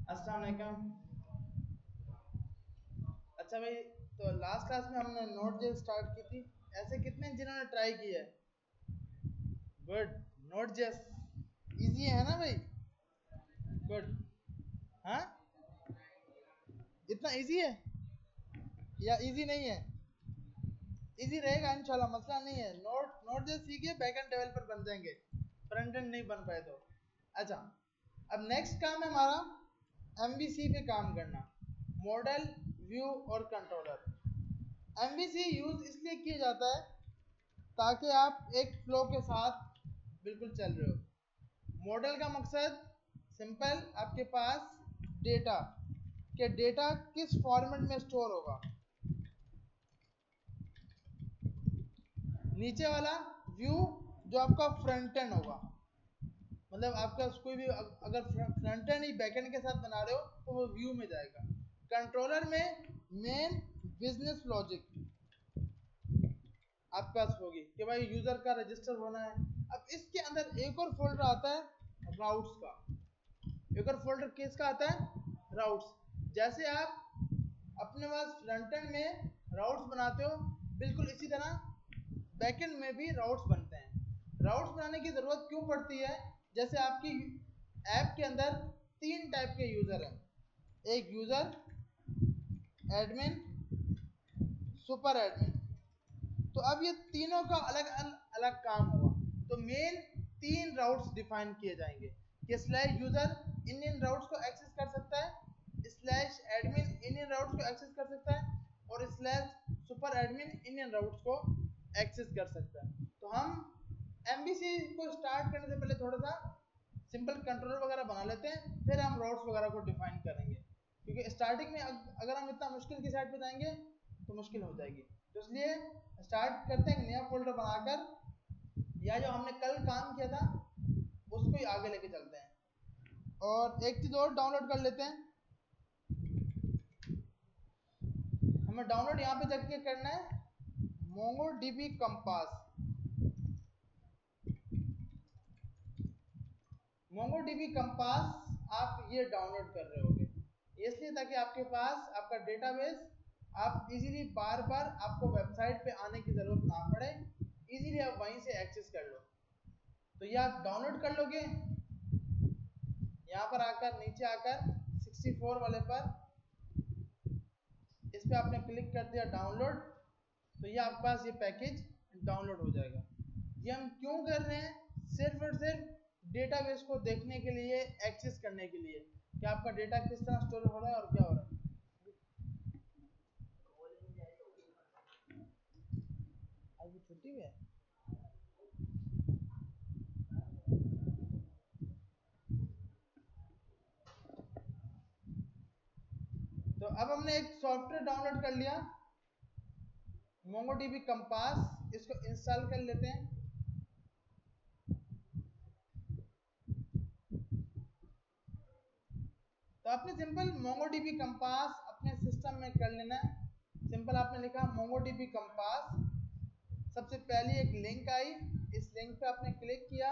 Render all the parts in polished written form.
अस्सलाम वालेकुम। अच्छा भाई, तो लास्ट क्लास में हमने नोट जे स्टार्ट की थी। ऐसे कितने जिन्होंने ट्राई किया है? गुड। नोट जेस इजी है ना भाई? गुड। हाँ, इतना इजी है या इजी नहीं है? इजी रहेगा इंशाल्लाह, मसला नहीं है। नोट जेस सीखिए, बैक एंड डेवलपर बन जाएंगे, फ्रंट एंड नहीं बन पाए तो। अच्छा, अब नेक्स्ट काम है हमारा एमवीसी पे काम करना, मॉडल, व्यू और कंट्रोलर। एमवीसी यूज इसलिए किया जाता है ताकि आप एक फ्लो के साथ बिल्कुल चल रहे हो। मॉडल का मकसद सिंपल, आपके पास डेटा के डेटा किस फॉर्मेट में स्टोर होगा। नीचे वाला व्यू जो आपका फ्रंट एंड होगा, मतलब आपका कोई भी अगर front and he back and के साथ बना रहे हो तो वो व्यू में जाएगा। कंट्रोलर में मेन बिजनेस लॉजिक आपके पास होगी कि भाई यूजर का रजिस्टर होना है। अब इसके अंदर एक और फोल्डर आता है राउट्स का। एक और फोल्डर किसका आता है? राउट्स। जैसे आप अपने पास फ्रंट एंड में राउट्स बनाते हो, बिल्कुल इसी तरह बैकएंड में भी राउट्स बनते हैं। राउट्स बनाने की जरूरत क्यों पड़ती है? जैसे आपकी ऐप के अंदर तीन टाइप के यूजर हैं, एक यूजर, एडमिन, सुपर एडमिन। तो अब ये तीनों का अलग अलग काम होगा। तो मेन तीन राउट्स डिफाइन किए जाएंगे कि स्लैश यूजर इन राउट्स को एक्सेस कर सकता है, स्लैश एडमिन इन राउट्स को एक्सेस कर सकता है, और स्लैश सुपर एडमिन इन राउट्स को एक्सेस कर सकता है। तो हम एमबीसी को स्टार्ट करने से पहले थोड़ा सा सिंपल कंट्रोलर वगैरह बना लेते हैं, फिर हम राउट्स वगैरह को डिफाइन करेंगे, क्योंकि स्टार्टिंग में अगर हम इतना मुश्किल की साइड पे जाएंगे तो मुश्किल हो जाएगी। तो इसलिए स्टार्ट करते हैं नया फोल्डर बनाकर, या जो हमने कल काम किया था उसको ही आगे लेके चलते हैं। और एक चीज और डाउनलोड कर लेते हैं। हमें डाउनलोड यहाँ पे जाके करना है, मोंगोडीबी कंपास। मोंगोडीबी कंपास आप ये डाउनलोड कर रहे होगे इसलिए ताकि आपके पास आपका डेटाबेस, आप इजीली बार बार आपको वेबसाइट पे आने की जरूरत ना पड़े, इजीली आप वहीं से एक्सेस कर लो। तो ये आप डाउनलोड कर लोगे, यहाँ पर आकर नीचे आकर 64 वाले पर इस पे आपने क्लिक कर दिया डाउनलोड, तो ये आपके पास ये पैकेज डाउनलोड हो जाएगा। ये हम क्यों कर रहे हैं? सिर्फ और सिर्फ डेटाबेस को देखने के लिए, एक्सेस करने के लिए कि आपका डेटा किस तरह स्टोर हो रहा है और क्या हो रहा है। आज छुट्टी में है। तो अब हमने एक सॉफ्टवेयर डाउनलोड कर लिया, मोंगोडीबी कंपास। इसको इंस्टॉल कर लेते हैं। तो आपने सिंपल मोंगोडीबी कंपास अपने सिस्टम में कर लेना है। सिंपल आपने लिखा मोंगोडीबी कंपास, सबसे पहली एक लिंक आई, इस लिंक पे आपने क्लिक किया,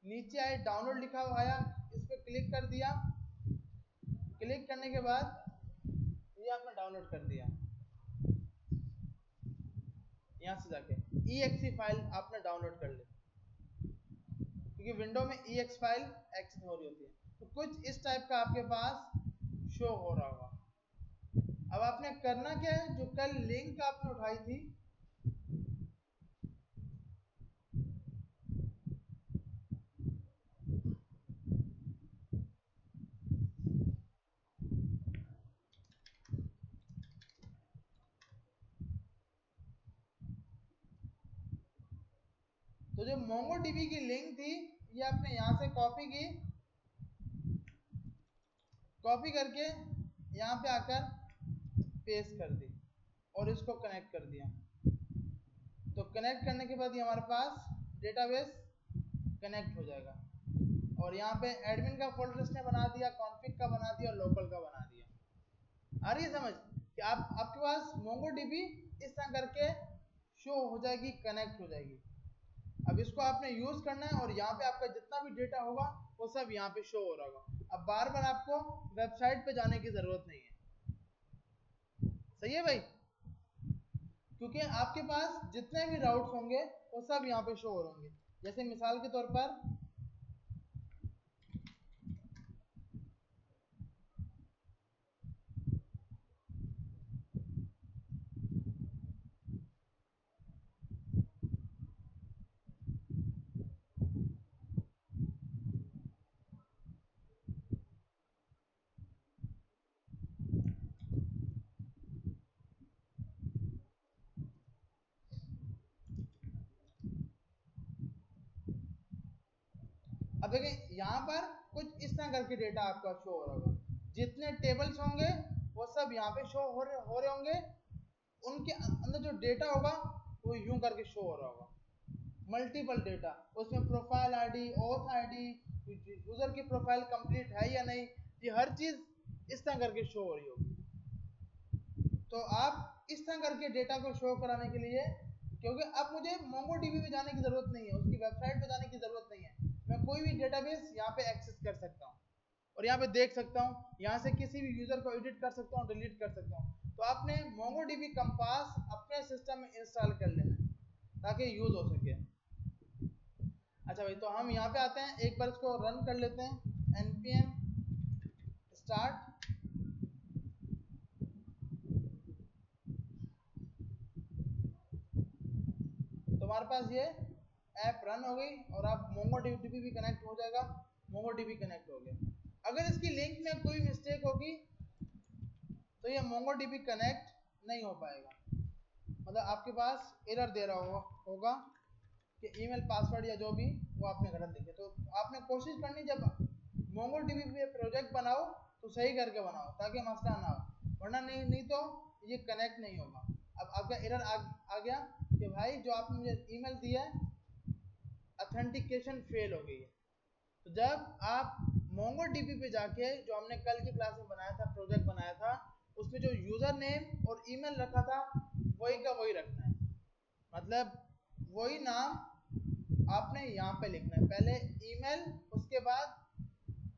नीचे आई डाउनलोड लिखा हुआ आया, इस पे क्लिक कर दिया। क्लिक करने के बाद ये आपने डाउनलोड कर दिया। यहाँ से जाके exe फाइल आपने डाउनलोड कर ली, क्योंकि विंडो में ex फाइल एक्सेस हो रही होती है। तो कुछ इस टाइप का आपके पास शो हो रहा होगा। अब आपने करना क्या है, जो कल लिंक आपने उठाई थी, तो जो मोंगोडीबी की लिंक थी ये आपने यहाँ से कॉपी की, कॉपी करके यहाँ पे आकर पेस्ट कर दी और इसको कनेक्ट कर दिया। तो कनेक्ट करने के बाद ये हमारे पास डेटाबेस कनेक्ट हो जाएगा। और यहाँ पे एडमिन का फोल्डर इसने बना दिया, कॉन्फिग का बना दिया और लोकल का बना दिया। आ रही है समझ कि आपके पास मोंगोडीबी इस तरह करके शो हो जाएगी, कनेक्ट हो जाएगी। अब इसको आपने यूज करना है और यहाँ पे आपका जितना भी डेटा होगा वो सब यहाँ पे शो हो रहा होगा। अब बार बार आपको वेबसाइट पे जाने की जरूरत नहीं है। सही है भाई, क्योंकि आपके पास जितने भी राउट्स होंगे वो सब यहाँ पे शो हो होंगे। जैसे मिसाल के तौर पर अब देखें यहाँ पर कुछ इस तरह करके डेटा आपका शो हो रहा होगा। जितने टेबल्स होंगे वो सब यहाँ पे शो हो रहे होंगे। उनके अंदर जो डेटा होगा वो यूं करके शो हो रहा होगा, मल्टीपल डेटा। उसमें profile ID, auth ID, user की प्रोफाइल कंप्लीट है या नहीं, ये हर चीज इस तरह करके शो हो रही होगी। तो आप इस तरह करके डेटा को शो कराने के लिए, क्योंकि अब मुझे मोंगोडीबी पे जाने की जरूरत नहीं है, उसकी वेबसाइट पे जाने की जरूरत नहीं है, मैं कोई भी डेटाबेस यहाँ पे एक्सेस कर सकता हूँ और यहाँ पे देख सकता हूँ, यहाँ से किसी भी यूजर को एडिट कर सकता हूँ, डिलीट कर सकता हूँ। तो आपने मोंगोडीबी कंपास अपने सिस्टम में इंस्टॉल कर लेना है ताकि यूज हो सके। अच्छा भाई, तो हम यहाँ पे आते हैं, एक बार इसको रन कर लेते हैं, npm स्टार्ट। तो हमारे पास ये ऐप रन हो गई और आप मोंगोडीबी भी कनेक्ट हो जाएगा। मोंगोडीबी कनेक्ट हो गया। अगर इसकी लिंक में कोई मिस्टेक होगी तो ये मोंगोडीबी कनेक्ट नहीं हो पाएगा, मतलब आपके पास एरर दे रहा होगा कि ईमेल पासवर्ड या जो भी वो आपने गलत लिखे। तो आपने कोशिश करनी, जब मोंगोडीबी पे प्रोजेक्ट बनाओ तो सही करके बनाओ ताकि मसला ना हो, वरना नहीं तो ये कनेक्ट नहीं होगा। अब आपका एरर आ गया कि भाई जो आपने मुझे ईमेल दिया है ऑथेंटिकेशन फेल हो गई है। तो जब आप मोंगोडीबी पे जाके, जो हमने कल की क्लास में बनाया था, प्रोजेक्ट बनाया था, उसमें जो यूजर नेम और ईमेल रखा था वही का वही रखना है, मतलब वही नाम आपने यहाँ पे लिखना है, पहले ईमेल उसके बाद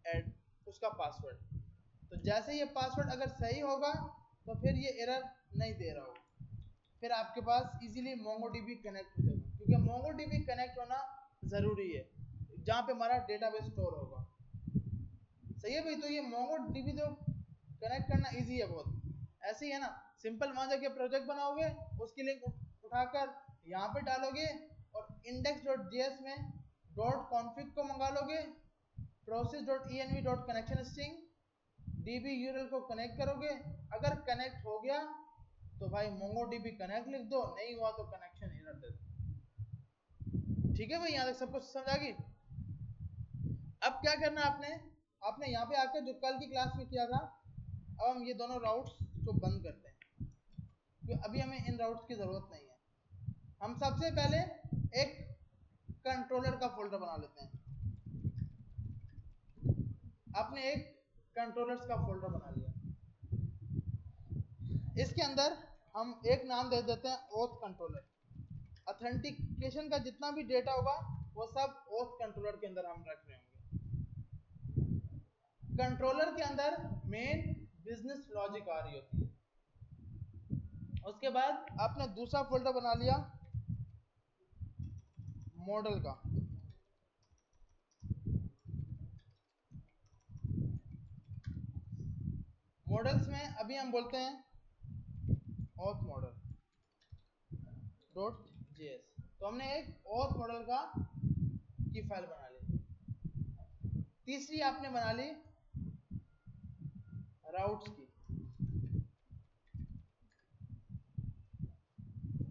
ऐड उसका पासवर्ड। तो जैसे ये पासवर्ड अगर सही होगा तो फिर ये एरर नहीं दे रहा होगा, फिर आपके पास इजीली मोंगोडीबी कनेक्ट हो जाएगा, क्योंकि मोंगोडीबी कनेक्ट होना जरूरी है जहाँ पे हमारा डेटाबेस स्टोर होगा। सही है भाई, तो ये मोंगोडीबी तो कनेक्ट करना इजी है बहुत, ऐसे ही है ना, सिंपल वहां जाके प्रोजेक्ट बनाओगे, उसकी लिंक उठाकर यहाँ पे डालोगे और index.js में .config को मंगा लोगे, process.env .connection string db url को कनेक्ट करोगे। अगर कनेक्ट हो गया तो भाई मोंगोडीबी कनेक्ट लिख दो, नहीं हुआ तो कनेक्शन एरर दे दो। ठीक है भाई, यहाँ तक सब कुछ समझ आ गई। अब क्या करना आपने यहाँ पे आकर जो कल की क्लास में किया था, अब हम ये दोनों राउट्स को बंद करते हैं क्योंकि अभी हमें इन राउट्स की जरूरत नहीं है। हम सबसे पहले एक कंट्रोलर का फोल्डर बना लेते हैं। आपने एक कंट्रोलर्स का फोल्डर बना लिया, इसके अंदर हम एक नाम दे देते हैं ओथ कंट्रोलर। ऑथेंटिकेशन का जितना भी डेटा होगा वो सब ओथ कंट्रोलर के अंदर हम रख रहे होंगे। कंट्रोलर के अंदर मेन बिजनेस लॉजिक आ रही होती है। उसके बाद आपने दूसरा फोल्डर बना लिया मॉडल का। मॉडल्स में अभी हम बोलते हैं ऑथ मॉडल .js। तो हमने एक ऑथ मॉडल का की फाइल बना ली। तीसरी आपने बना ली राउट्स की।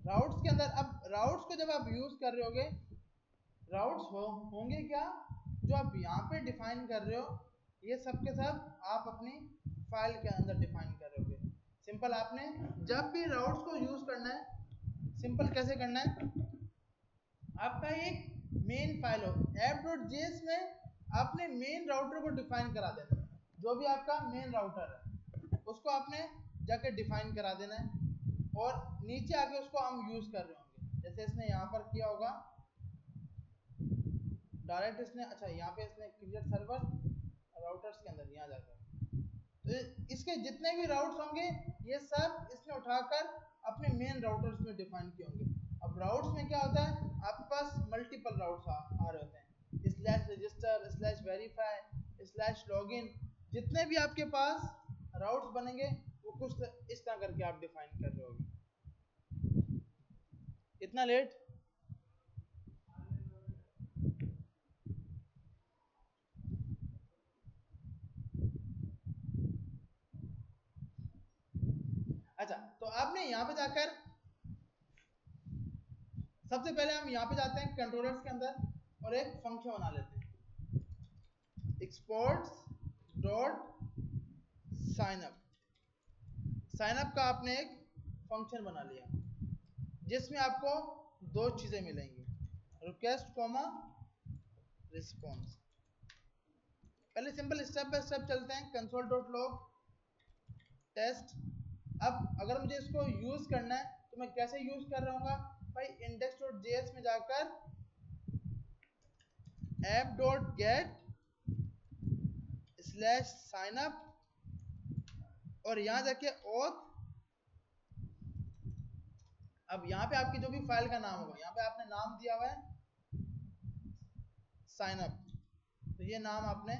राउट्स के अंदर, अब राउट्स को जब आप यूज कर रहे होगे, राउट्स होंगे क्या जो आप यहाँ पे डिफाइन कर रहे हो, ये सब के सब आप अपनी फाइल के अंदर डिफाइन कर रहे होगे। सिंपल, आपने जब भी राउट्स को यूज करना है, सिंपल कैसे करना है, आपका एक मेन फाइल हो app.js में आपने मेन राउटर को डिफाइन करा देना है। जो भी आपका मेन राउटर है उसको आपने जाके डिफाइन करा देना है और नीचे आके उसको हम यूज कर रहे होंगे। जैसे इसने यहाँ पर किया होगा डायरेक्ट इसने, अच्छा यहाँ पे इसने क्रिएट सर्वर राउटर्स के अंदर यहाँ जाकर, तो इसके जितने भी राउट्स होंगे ये सब इसने उठाकर अपने मेन राउटर्स में डिफाइन किए होंगे। अब राउट्स में क्या होता है, आपके पास मल्टीपल राउट्स आ रहे होते हैं, slash register, slash verify, slash login, जितने भी आपके पास राउट्स बनेंगे वो कुछ इस तरह करके आप डिफाइन कर रहे होगे। इतना लेट? अच्छा, तो आपने यहाँ पे जाकर सबसे पहले हम यहाँ पे जाते हैं कंट्रोलर्स के अंदर और एक फंक्शन बना लेते हैं, एक्सपोर्ट्स डॉट साइनअप। साइनअप का आपने एक फंक्शन बना लिया जिसमें आपको दो चीजें मिलेंगी, रिक्वेस्ट कॉमा रिस्पॉन्स। पहले सिंपल स्टेप बाय स्टेप चलते हैं। Console dot log test. अब अगर मुझे इसको यूज करना है तो मैं कैसे यूज कर रहा हूँ भाई, index.js में जाकर app.get स्लैश साइनअप और यहाँ जाके auth। अब यहाँ पे आपकी जो भी फाइल का नाम होगा, यहाँ पे आपने नाम दिया हुआ है साइनअप, तो ये नाम आपने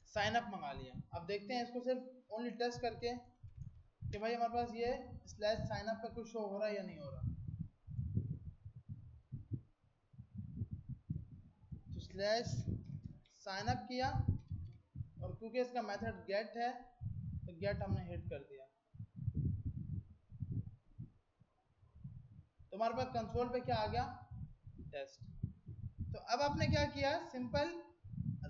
साइनअप मंगा लिया। अब देखते हैं इसको सिर्फ ओनली टेस्ट करके कि भाई हमारे पास ये स्लैश साइनअप पे कुछ शो हो रहा है या नहीं हो रहा। तो स्लैश साइनअप किया और क्योंकि इसका मेथड गेट है तो गेट हमने हिट कर दिया, तो हमारे पास कंसोल पे क्या आ गया, टेस्ट। तो अब आपने क्या किया, सिंपल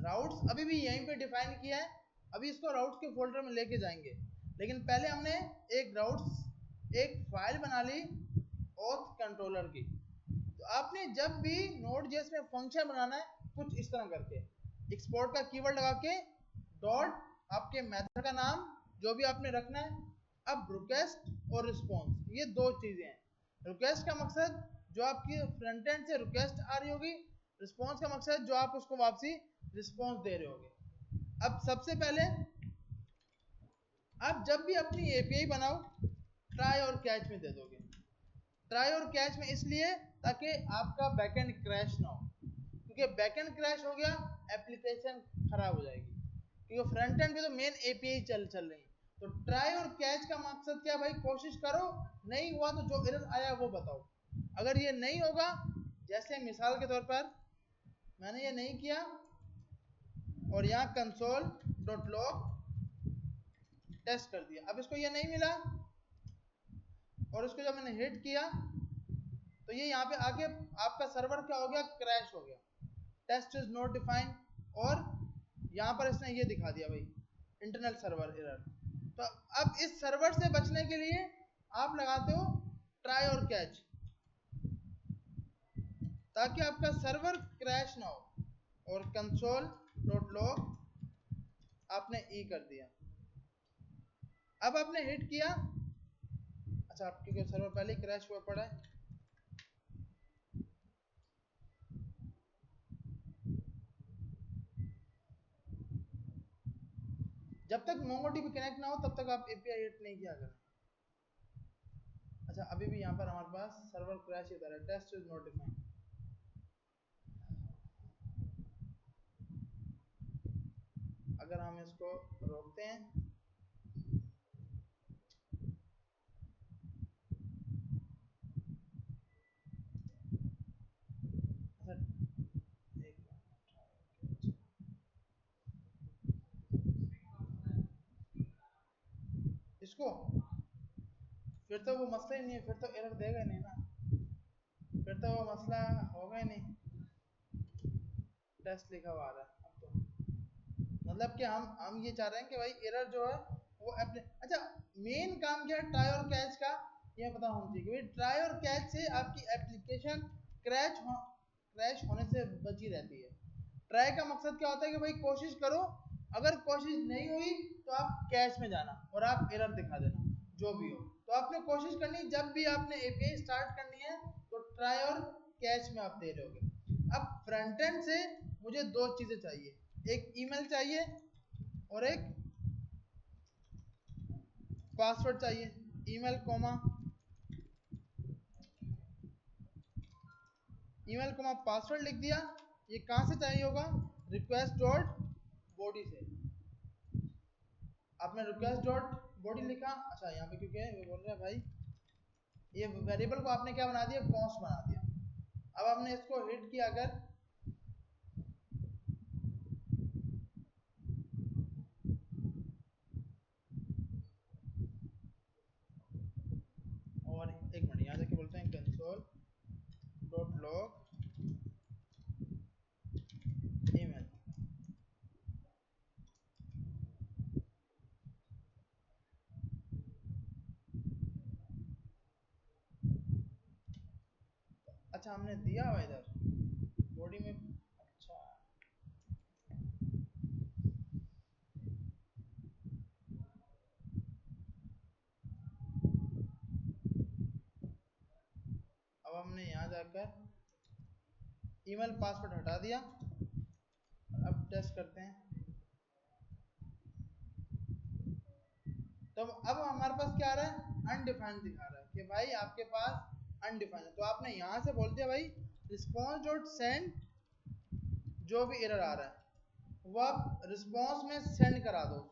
राउट्स अभी भी यहीं पे डिफाइन किया है, अभी इसको राउट्स के फोल्डर में लेके जाएंगे, लेकिन पहले हमने एक फाइल बना ली ऑथ कंट्रोलर की। तो आपने जब भी Node.js में फंक्शन बनाना है कुछ इस तरह करके, एक्सपोर्ट का कीवर्ड लगा के डॉट आपके मेथड का नाम जो भी आपने रखना है। अब रिक्वेस्ट और रिस्पॉन्स, ये दो चीजें हैं। रिक्वेस्ट का मकसद जो आपकी फ्रंट एंड से रिक्वेस्ट आ रही होगी, रिस्पॉन्स का मकसद जो आप उसको वापसी रिस्पॉन्स दे रहे होगे। अब सबसे पहले आप जब भी अपनी एपीआई बनाओ ट्राई और कैच में दे दोगे। ट्राई और कैच में इसलिए ताकि आपका बैकएंड क्रैश ना हो, क्योंकि बैकएंड क्रैश हो गया एप्लीकेशन खराब हो जाएगी, क्योंकि फ्रंट एंड पे तो मेन एपीआई चल रही है। तो ट्राई और कैच का मकसद क्या भाई, कोशिश करो, नहीं हुआ तो जो एरर आया वो बताओ। अगर ये नहीं होगा, जैसे मिसाल के तौर पर मैंने ये नहीं किया और यहाँ कंसोल डॉट लॉग टेस्ट कर दिया, अब इसको ये नहीं मिला और इसको जब मैंने हिट किया तो ये यहाँ पे आके आपका सर्वर क्या हो गया, क्रैश हो गया, टेस्ट इज नॉट डिफाइंड, और यहाँ पर इसने ये दिखा दिया भाई इंटरनल सर्वर एरर। तो अब इस सर्वर से बचने के लिए आप लगाते हो ट्राई और कैच, ताकि आपका सर्वर क्रैश ना हो, और कंसोल डॉट लॉग आपने ई कर दिया। अब आपने हिट किया, अच्छा आपके सर्वर पहले क्रैश हुआ पड़ा है, जब तक MongoDB कनेक्ट ना हो तब तक आप एपीआई हिट नहीं किया करें। अच्छा अभी भी यहाँ पर हमारे पास सर्वर क्रैश ही है, टेस्ट इज नॉट डिफाइंड। अगर हम इसको रोकते हैं, इसको फिर तो वो मसला ही नहीं है, फिर तो एरर देगा ही नहीं ना, फिर तो वो मसला होगा ही नहीं, टेस्ट लिखा हुआ आ रहा है। अब तो मतलब कि हम ये चाह रहे हैं कि भाई एरर जो है वो अच्छा मेन काम क्या है ट्राई और कैच का, ये पता होना चाहिए कि भाई ट्राई और कैच से आपकी एप्लीकेशन क्रैश होने से बची रहती है। ट्राई का मकसद क्या होता है कि भाई कोशिश करो, अगर कोशिश नहीं हुई तो आप कैच में जाना और आप एरर दिखा देना जो भी हो। तो आपने कोशिश करनी, जब भी आपने एपीआई स्टार्ट करनी है तो ट्राई और कैच में आप दे रहे होगे। अब फ्रंट एंड से मुझे दो चीजें चाहिए, एक ईमेल चाहिए और एक पासवर्ड चाहिए। ईमेल कोमा पासवर्ड लिख दिया। ये कहां से चाहिए होगा? रिक्वेस्ट डॉट बॉडी से। आपने रिक्वेस्ट डॉट बॉडी लिखा। अच्छा यहाँ पे क्योंकि वो बोल रहे हैं भाई ये वेरिएबल को आपने क्या बना दिया? कॉन्स्ट बना दिया। अब आपने इसको हिट किया अगर, और एक मिनट यहाँ जाके बोलते हैं कंसोल डॉट लॉग ईमेल। अच्छा हमने दिया हुआ इधर बॉडी में। अच्छा अब हमने यहाँ जाकर ईमेल पासवर्ड हटा दिया। अब टेस्ट करते हैं। तो अब हमारे पास क्या आ रहा है? अनडिफाइंड दिखा रहा है कि भाई आपके पास अनडिफाइंड है। तो आपने यहाँ से बोल दिया भाई रिस्पॉन्स डॉट सेंड, जो भी एरर आ रहा है वो आप रिस्पॉन्स में सेंड करा दो उसको।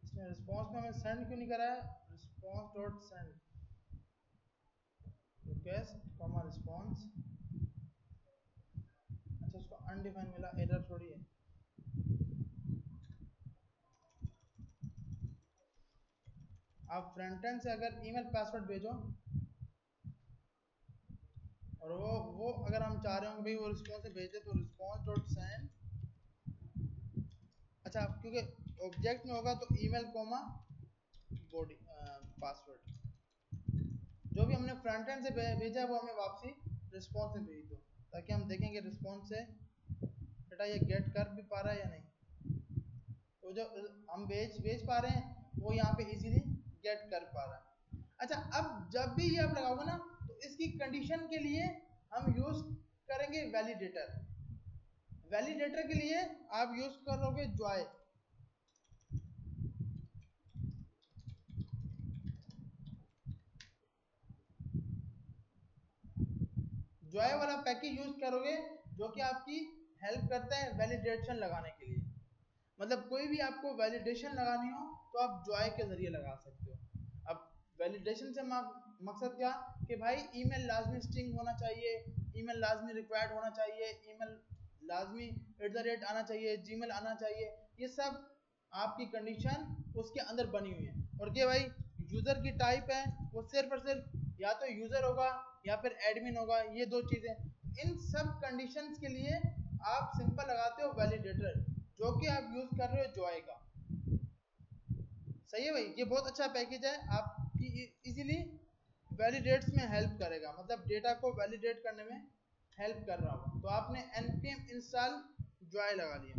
इसमें रिस्पॉन्स में हमें सेंड क्यों नहीं करा है? Response dot send request comma response. अच्छा उसको अनडिफाइंड मिला, एरर थोड़ी है। आप फ्रंट एंड से अगर ईमेल पासवर्ड भेजो और वो अगर हम चाह रहे हो भाई वो रिस्पॉन्स से भेजे तो रिस्पॉन्स डॉट सेंड। अच्छा क्योंकि ऑब्जेक्ट में होगा तो ईमेल कोमा बॉडी पासवर्ड, जो भी हमने फ्रंट एंड से भेजा है वो हमें वापसी रिस्पॉन्स में भेज दो, ताकि हम देखेंगे रिस्पॉन्स से बेटा ये गेट कर भी पा रहा है या नहीं। तो जो हम भेज पा रहे हैं वो यहाँ पे इजीली गेट कर पा रहा है। अच्छा अब जब भी ये आप लगाओगे ना तो इसकी कंडीशन के लिए हम यूज करेंगे वैलिडेटर। वैलिडेटर के लिए आप यूज करोगे जॉय। जॉय वाला पैकेज यूज करोगे जो कि आपकी हेल्प करता है वैलिडेशन लगाने के लिए। मतलब कोई भी आपको वैलिडेशन लगानी हो तो आप जॉय के जरिए लगा सकते हो। अब वैलिडेशन से मकसद क्या कि भाई ईमेल लाजमी स्ट्रिंग होना चाहिए, ईमेल लाजमी रिक्वायर्ड होना चाहिए, ईमेल लाजमी @ आना चाहिए, जीमेल आना चाहिए। ये सब आपकी कंडीशन उसके अंदर बनी हुई है। और ये भाई यूजर की टाइप है वो सिर्फ और सिर्फ या तो यूजर होगा या फिर एडमिन होगा, ये दो चीजें। इन सब कंडीशंस के लिए आप सिंपल लगाते हो वैलिडेटर, जो कि आप यूज कर रहे हो जॉय का। सही है भाई, ये बहुत अच्छा पैकेज है, आपकी इजीली वैलिडेट्स में हेल्प करेगा, मतलब डेटा को वैलिडेट करने में हेल्प कर रहा होगा। तो आपने npm इंस्टॉल जॉय लगा लिया।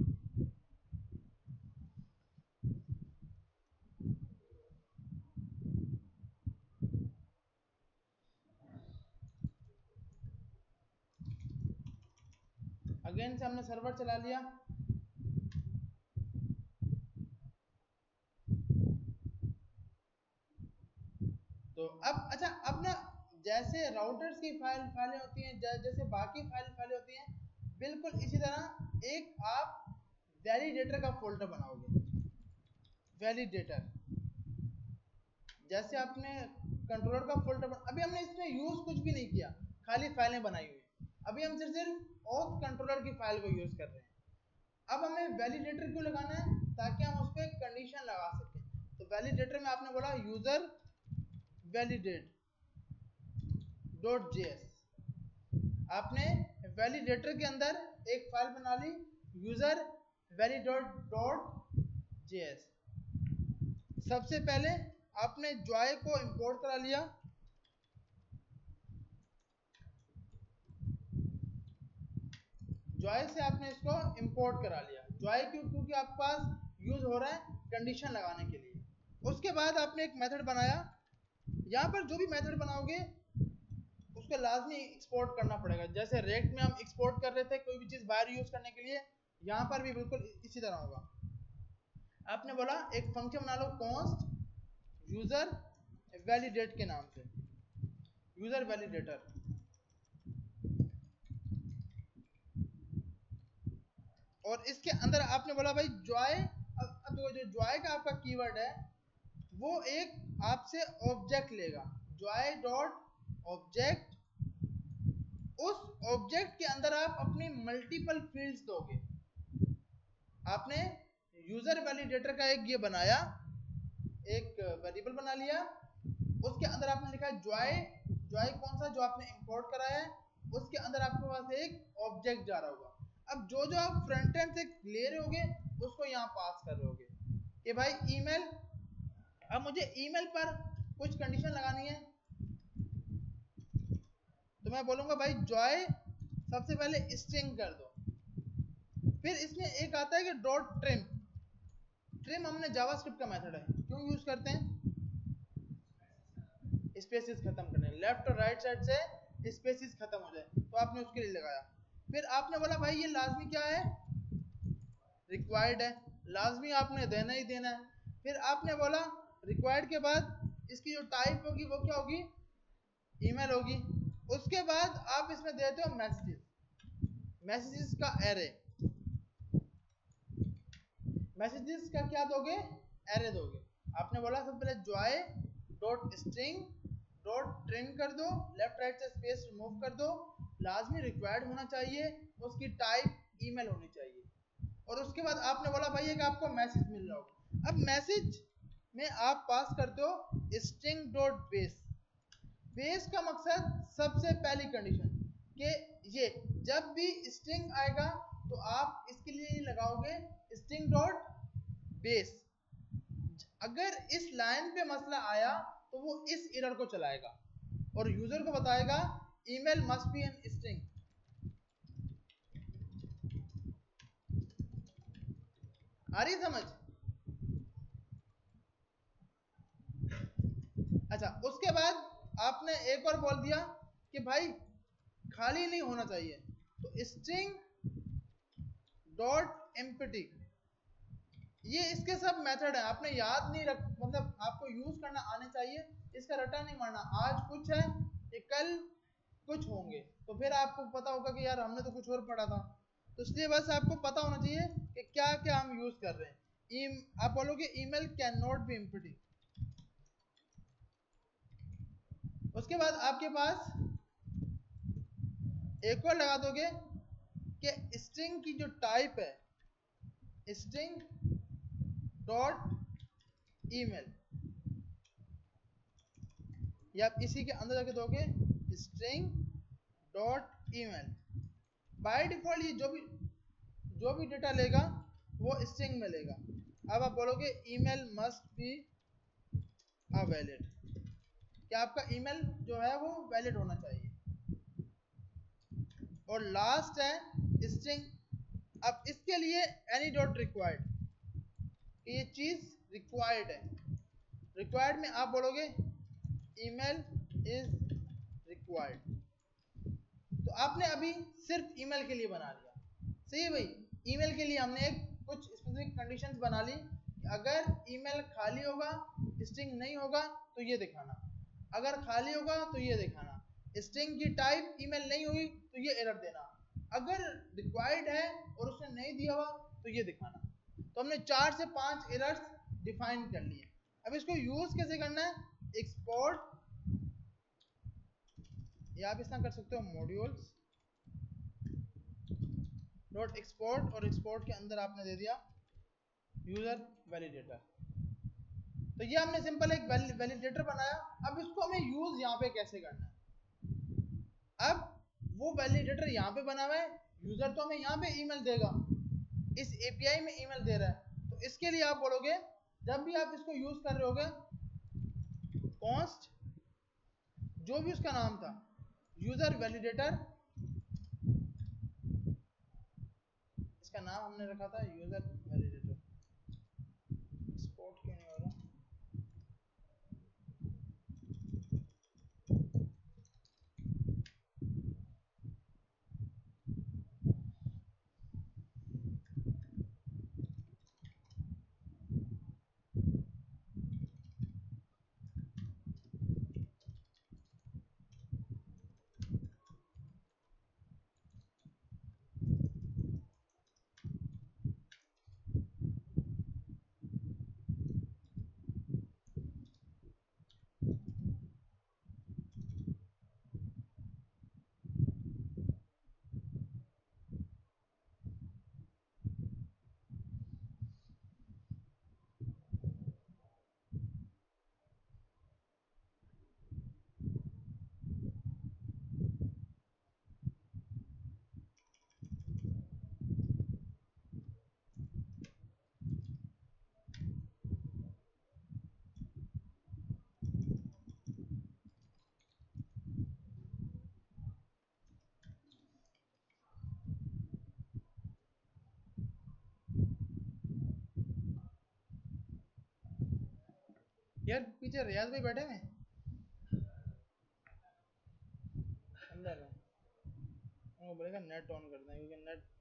अगेन से हमने सर्वर चला लिया। तो अब अच्छा अब ना जैसे राउटर्स की फाइलें होती हैं, जैसे बाकी फाइलें होती हैं, बिल्कुल इसी तरह एक आप वैलिडेटर का फोल्डर बनाओगे। वैलिडेटर जैसे आपने कंट्रोलर का फोल्डर अभी हमने इसमें यूज कुछ भी नहीं किया, खाली फाइलें बनाई हुई हैं। अभी हम सिर्फ ऑथ कंट्रोलर की फाइल को यूज कर रहे हैं। अब हमें वैलिडेटर क्यों लगाना है? ताकि हम उस पर कंडीशन लगा सकें। तो वैलिडेटर में आपने बोला यूजर वैलिडेट .js। आपने वैलिडेटर के अंदर एक फाइल बना ली यूजर validate.js। सबसे पहले आपने जॉय को इंपोर्ट करा लिया। जॉय से आपने इसको इंपोर्ट करा लिया। जॉय क्यों? क्योंकि आपके पास यूज हो रहा है कंडीशन लगाने के लिए। उसके बाद आपने एक मेथड बनाया। यहाँ पर जो भी मेथड बनाओगे उसको लाजमी एक्सपोर्ट करना पड़ेगा। जैसे रेक्ट में हम एक्सपोर्ट कर रहे थे कोई भी चीज बाहर यूज करने के लिए, यहाँ पर भी बिल्कुल इसी तरह होगा। आपने बोला एक फंक्शन बना लो कॉन्स्ट यूजर वैलिडेट के नाम से, यूजर वैलिडेटर। और इसके अंदर आपने बोला भाई जॉय, अब जो जॉय का आपका कीवर्ड है वो एक आपसे ऑब्जेक्ट लेगा, जॉय डॉट ऑब्जेक्ट। उस ऑब्जेक्ट के अंदर आप अपनी मल्टीपल फील्ड्स दोगे। आपने यूजर वैलिडेटर का एक ये बनाया, एक वेरिएबल बना लिया, उसके अंदर आपने लिखा है जॉय। जॉय कौन सा? जो आपने इंपोर्ट कराया है, उसके अंदर आपके पास एक ऑब्जेक्ट जा रहा होगा। अब जो जो आप फ्रंट एंड से ले रहे होगे उसको यहाँ पास कर रहे होगे कि भाई ईमेल। अब मुझे ईमेल पर कुछ कंडीशन लगानी है तो मैं बोलूंगा भाई जॉय सबसे पहले स्ट्रिंग कर दो। फिर इसमें एक आता है कि डॉट ट्रिम। ट्रिम हमने जावास्क्रिप्ट का मेथड है, क्यों यूज करते हैं? स्पेसिस खत्म करने, लेफ्ट और राइट साइड से स्पेसिस खत्म हो जाए तो आपने उसके लिए लगाया। फिर आपने बोला भाई ये लाजमी क्या है? रिक्वायर्ड है, लाजमी आपने देना ही देना है। फिर आपने बोला रिक्वायर्ड के बाद इसकी जो टाइप होगी वो क्या होगी? ईमेल होगी। उसके बाद आप इसमें देते हो मैसेजेस, मैसेजेस का एरे। मैसेजेस का क्या दोगे? एरे दोगे। आपने बोला सबसे पहले Joy dot string dot trim कर दो, लेफ्ट राइट से स्पेस रिमूव कर दो, लाजमी रिक्वायर्ड होना चाहिए, उसकी टाइप ईमेल होनी चाहिए। और उसके बाद आपने बोला भाई एक आपको मैसेज मिल रहा होगा। अब मैसेज में आप पास करते हो स्ट्रिंग डॉट बेस। बेस का मकसद सबसे पहली कंडीशन कि ये जब भी स्ट्रिंग आएगा तो आप इसके लिए लगाओगे स्ट्रिंग डॉट बेस। अगर इस लाइन पे मसला आया तो वो इस एरर को चलाएगा और यूजर को बताएगा email must be an string. आ रही समझ? अच्छा, उसके बाद आपने एक और बोल दिया कि भाई खाली नहीं होना चाहिए, तो स्ट्रिंग डॉट एम्प्टी। ये इसके सब मेथड है, आपने याद नहीं रख, मतलब आपको यूज करना आने चाहिए। इसका रटा नहीं मारना, आज कुछ है कि कल कुछ होंगे, तो फिर आपको पता होगा कि यार हमने तो कुछ और पढ़ा था। तो इसलिए बस आपको पता होना चाहिए कि क्या क्या हम यूज कर रहे हैं। आप बोलोगे email can not be empty. उसके बाद आपके पास एक और लगा दोगे कि स्ट्रिंग की जो टाइप है स्ट्रिंग डॉट ईमेल, या आप इसी के अंदर जाके दोगे string dot email. By default ये जो भी डेटा लेगा वो स्ट्रिंग में लेगा। अब आप बोलोगे email must be a valid, कि आपका ईमेल जो है वो वैलिड होना चाहिए। और लास्ट है स्ट्रिंग। अब इसके लिए एनी डॉट रिक्वायर्ड, ये चीज रिक्वायर्ड है। रिक्वायर्ड में आप बोलोगे ईमेल इज रिक्वायर्ड। तो आपने अभी सिर्फ ईमेल के लिए बना लिया, सही है भाई। ईमेल के लिए हमने एक कुछ स्पेसिफिक कंडीशंस बना ली कि अगर ईमेल खाली होगा, स्ट्रिंग नहीं होगा तो ये दिखाना, अगर खाली होगा तो ये दिखाना, स्ट्रिंग की टाइप ईमेल नहीं हुई तो ये एरर देना, अगर रिक्वायर्ड है और उसने नहीं दिया हुआ तो ये दिखाना। तो हमने 4 से 5 एरर्स डिफाइन कर लिए। अब इसको यूज कैसे करना है? एक्सपोर्ट, या आप इस तरह कर सकते हो मॉड्यूल्स डॉट एक्सपोर्ट, और एक्सपोर्ट के अंदर आपने दे दिया यूजर वैलिडेटर। तो ये हमने सिंपल एक वैलिडेटर बनाया। अब इसको हमें यूज यहाँ पे कैसे करना है? अब वो वैलिडेटर यहाँ पे बना हुआ है, यूजर तो हमें यहाँ पे ईमेल देगा, इस एपीआई में ईमेल दे रहा है। तो इसके लिए आप बोलोगे जब भी आप इसको यूज कर रहे होगे कॉन्स्ट जो भी उसका नाम था यूजर वैलिडेटर इसका नाम हमने रखा था यूजर वैलिडेटर। एक्सपोर्ट क्यों नहीं हो रहा? यार पीछे रियाज भाई बैठे हैं अंदर है, उनको बोलेगा नेट ऑन कर दें क्योंकि नेट।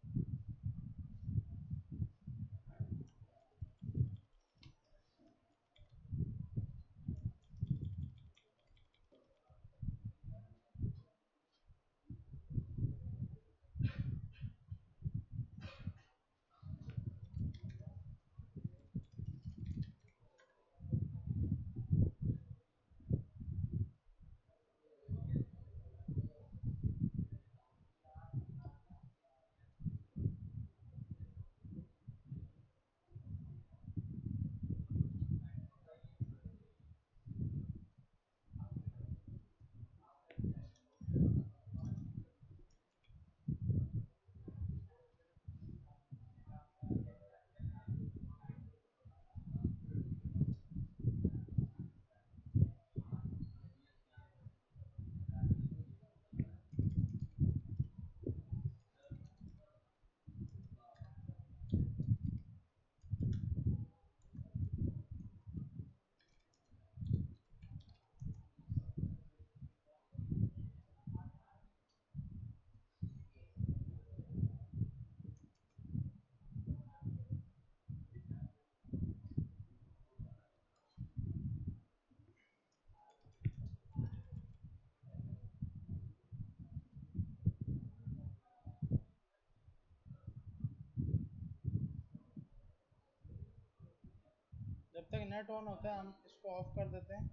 जब तक नेट ऑन होता है हम इसको ऑफ कर देते हैं।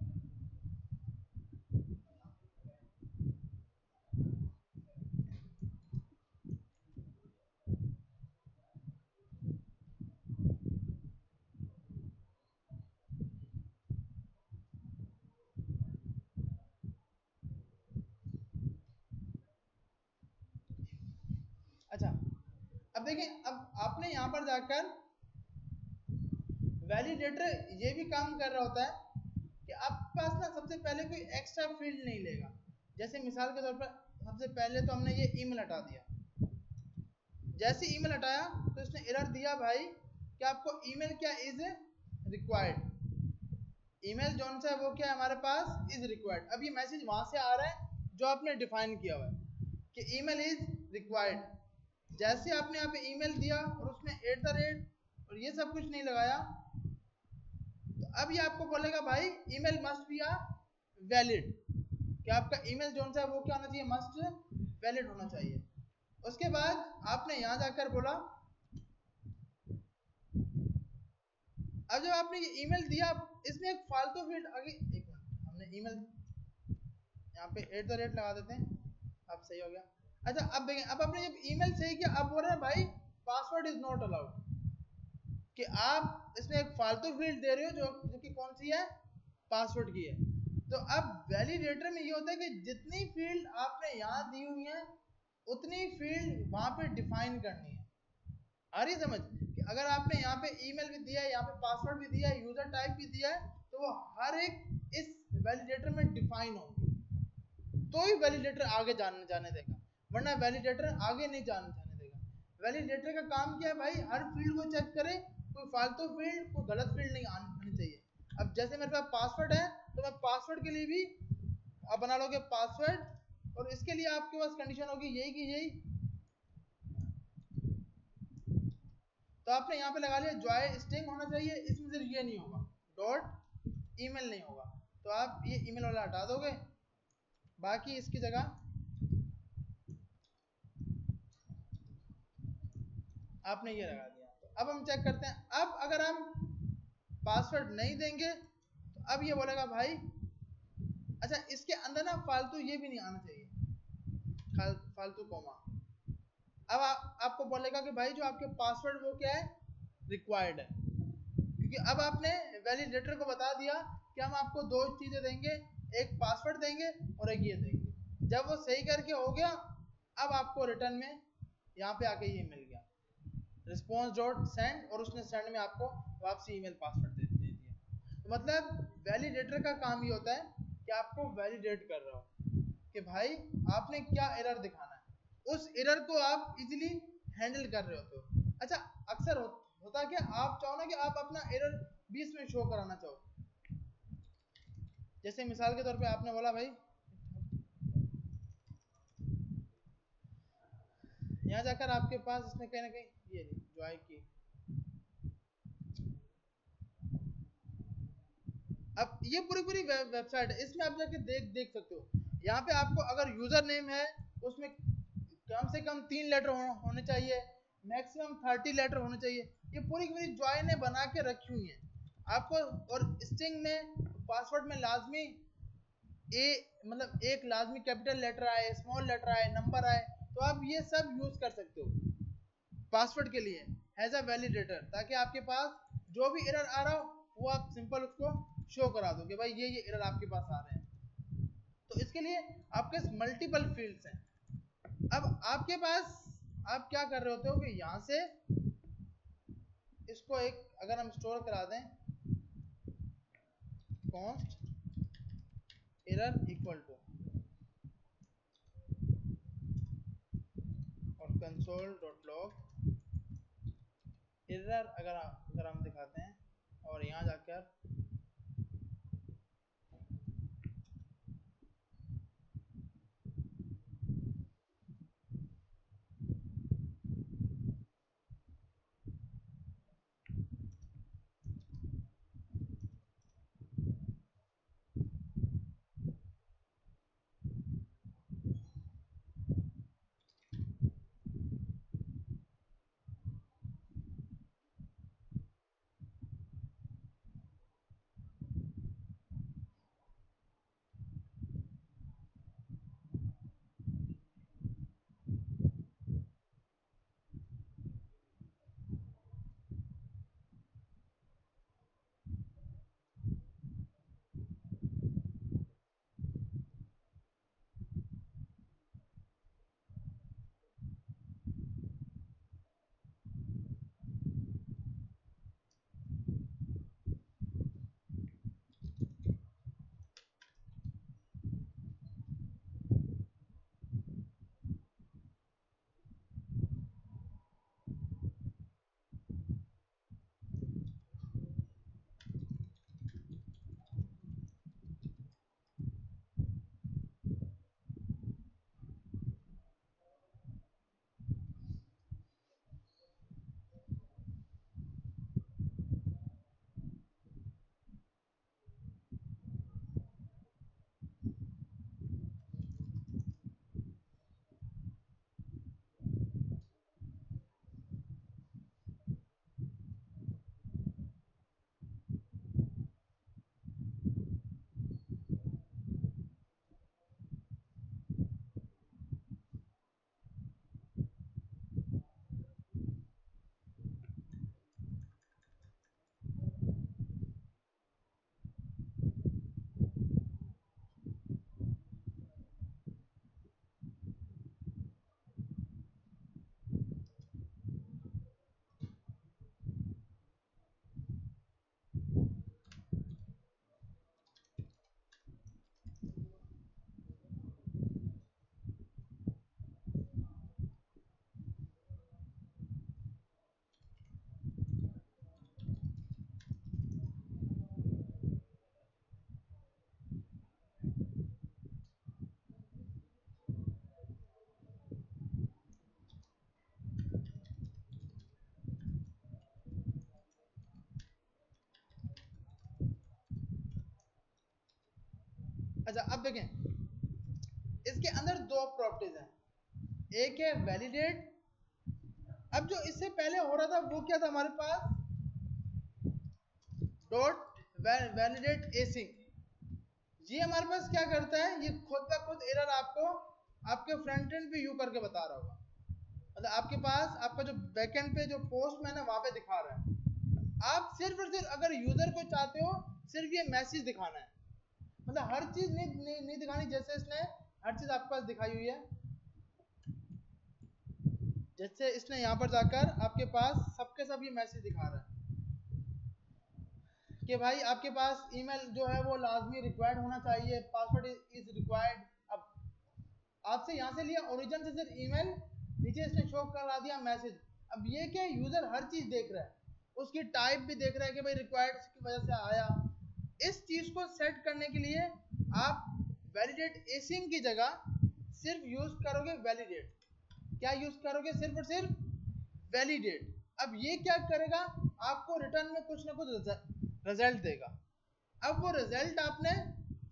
अच्छा अब देखें, अब आपने यहाँ पर जाकर वैलिडेटर ये भी काम कर रहा होता है कि आपके पास ना सबसे पहले कोई एक्स्ट्रा फील्ड नहीं लेगा। जैसे मिसाल के तौर पर सबसे पहले तो हमने ये ईमेल हटा दिया। जैसे ईमेल हटाया तो इसने एरर दिया भाई कि आपको ईमेल क्या इज रिक्वायर्ड, ईमेल जोन सा है वो क्या है हमारे पास इज रिक्वायर्ड। अब ये मैसेज वहां से आ रहा है जो आपने डिफाइन किया हुआ है कि ईमेल इज रिक्वायर्ड। जैसे आपने यहाँ पे ईमेल दिया और उसमें @ और ये सब कुछ नहीं लगाया तो अब ये आपको बोलेगा भाई ईमेल मस्ट बी वैलिड, कि आपका ईमेल जोन सा है वो क्या होना चाहिए, मस्ट वैलिड होना चाहिए। उसके बाद आपने यहां जाकर बोला, अब जब आपने ये ईमेल दिया इसमें एक फालतू फील्ड आगे, एक मिनट हमने ईमेल यहाँ पे @ लगा देते हैं, अब सही हो गया। अच्छा अब देखें, अब आपने जब ईमेल सही किया अब बोल रहे हैं भाई पासवर्ड इज नॉट अलाउड, कि आप इसमें एक फालतू फील्ड दे रहे हो जो कि कौन सी है, पासवर्ड की है। तो अब वैलिडेटर में ये होता है कि जितनी फील्ड आपने यहाँ दी हुई है उतनी फील्ड वहां पे डिफाइन करनी है। आ रही समझ कि अगर आपने यहाँ पे ईमेल भी दिया है, यहाँ पे पासवर्ड भी दिया है, यूजर टाइप भी दिया है, तो वो हर एक इस वैलिडेटर में डिफाइन होगी तो ही वैलिडेटर आगे जाने देगा, वरना वैलिडेटर आगे नहीं जाने देगा। वैलिडेटर का काम क्या है भाई, हर फील्ड को चेक करे, कोई फालतू फील्ड, कोई गलत फील्ड नहीं आनी चाहिए। अब जैसे मेरे पास पासवर्ड है तो मैं पासवर्ड के लिए भी आप बना लोगे पासवर्ड, और इसके लिए आपके पास कंडीशन होगी यही कि यही, तो आपने यहाँ पे लगा लिया जॉय स्ट्रिंग होना चाहिए, इसमें सिर्फ ये नहीं होगा, डॉट ईमेल नहीं होगा, तो आप ये ईमेल वाला हटा दोगे, बाकी इसकी जगह आपने ये लगा दिया। तो अब हम चेक करते हैं, अब अगर हम पासवर्ड नहीं देंगे तो अब ये बोलेगा भाई, अच्छा इसके अंदर ना फालतू ये भी नहीं आना चाहिए, फालतू कॉमा। अब आपको बोलेगा कि भाई जो आपके पासवर्ड वो क्या है, रिक्वायर्ड है, क्योंकि अब आपने वैलिडेटर को बता दिया कि हम आपको दो चीजें देंगे, एक पासवर्ड देंगे और एक ये देंगे। जब वो सही करके हो गया, अब आपको रिटर्न में यहाँ पे आके ये मिल गया रिस्पॉन्स डॉट सेंड, और उसने सेंड में आपको वापसी ईमेल पासवर्ड दे दिया। तो मतलब वैलिडेटर का काम ये होता है कि आपको वैलिडेट कर रहा हो कि भाई आपने क्या एरर दिखाना है, उस एरर को आप इजीली हैंडल कर रहे होते हो। अच्छा अक्सर होता क्या, आप चाहो ना कि आप अपना एरर 20 में शो कराना चाहो, जैसे मिसाल के तौर पे आपने बोला भाई यहाँ जाकर आपके पास इसने कहीं ना कहीं ये ज्वाइन की, अब ये पूरी पूरी वेबसाइट है, इसमें आप जाके देख सकते हो। यहाँ पे आपको अगर यूजर नेम है उसमें कम से कम 3 लेटर होने चाहिए, मैक्सिमम 30 लेटर होने चाहिए, ये पूरी की पूरी ज्वाइन ने बना के रखी हुई है आपको। और स्ट्रिंग में पासवर्ड में लाजमी ए मतलब एक लाजमी कैपिटल लेटर आए, स्मॉल लेटर आए, नंबर आए, तो आप ये सब यूज कर सकते हो पासवर्ड के लिए एज अ वैलिडेटर, ताकि आपके पास जो भी एरर आ रहा हो वो आप सिंपल उसको शो करा दो कि भाई ये एरर आपके पास आ रहे हैं। तो इसके लिए आपके मल्टीपल फील्ड्स हैं। अब आपके पास आप क्या कर रहे होते हो कि यहां से इसको एक अगर हम स्टोर करा दें कॉन्स्ट एरर इक्वल टू और कंसोल डॉट लॉग एरर, अगर हम दिखाते हैं और यहाँ जाकर अच्छा अब देखें, इसके अंदर दो प्रॉपर्टीज हैं, एक है वैलिडेट। अब जो इससे पहले हो रहा था वो क्या था हमारे पास, डॉट वैलिडेट एसिंग। ये हमारे पास क्या करता है, ये खुद का खुद एरर आपको आपके फ्रंट एंड पे यू करके बता रहा होगा, मतलब आपके पास आपका जो बैकएंड पे जो पोस्ट मैंने वहां पे दिखा रहा है। आप सिर्फ और सिर्फ अगर यूजर को चाहते हो सिर्फ ये मैसेज दिखाना है, मतलब हर चीज नहीं दिखानी, जैसे इसने हर चीज आपके पास दिखाई हुई है। जैसे इसने यहाँ पर जाकर आपके पास सबके सब ये मैसेज दिखा रहा है कि भाई आपके पास ईमेल जो है वो लाजमी रिक्वायर्ड होना चाहिए, पासवर्ड इज रिक्वायर्ड। अब आपसे यहाँ से लिया ओरिजिन से सिर्फ ईमेल, नीचे इसने शो करा दिया मैसेज। अब ये क्या यूजर हर चीज देख रहा है, उसकी टाइप भी देख रहा है कि भाई रिक्वायर्ड की वजह से आया। इस चीज को सेट करने के लिए आप वैलिडेट एसिंग की जगह सिर्फ यूज करोगे वैलिडेट। क्या यूज करोगे, सिर्फ और सिर्फ वैलिडेट। अब ये क्या करेगा, आपको रिटर्न में कुछ ना कुछ रिजल्ट देगा। अब वो रिजल्ट आपने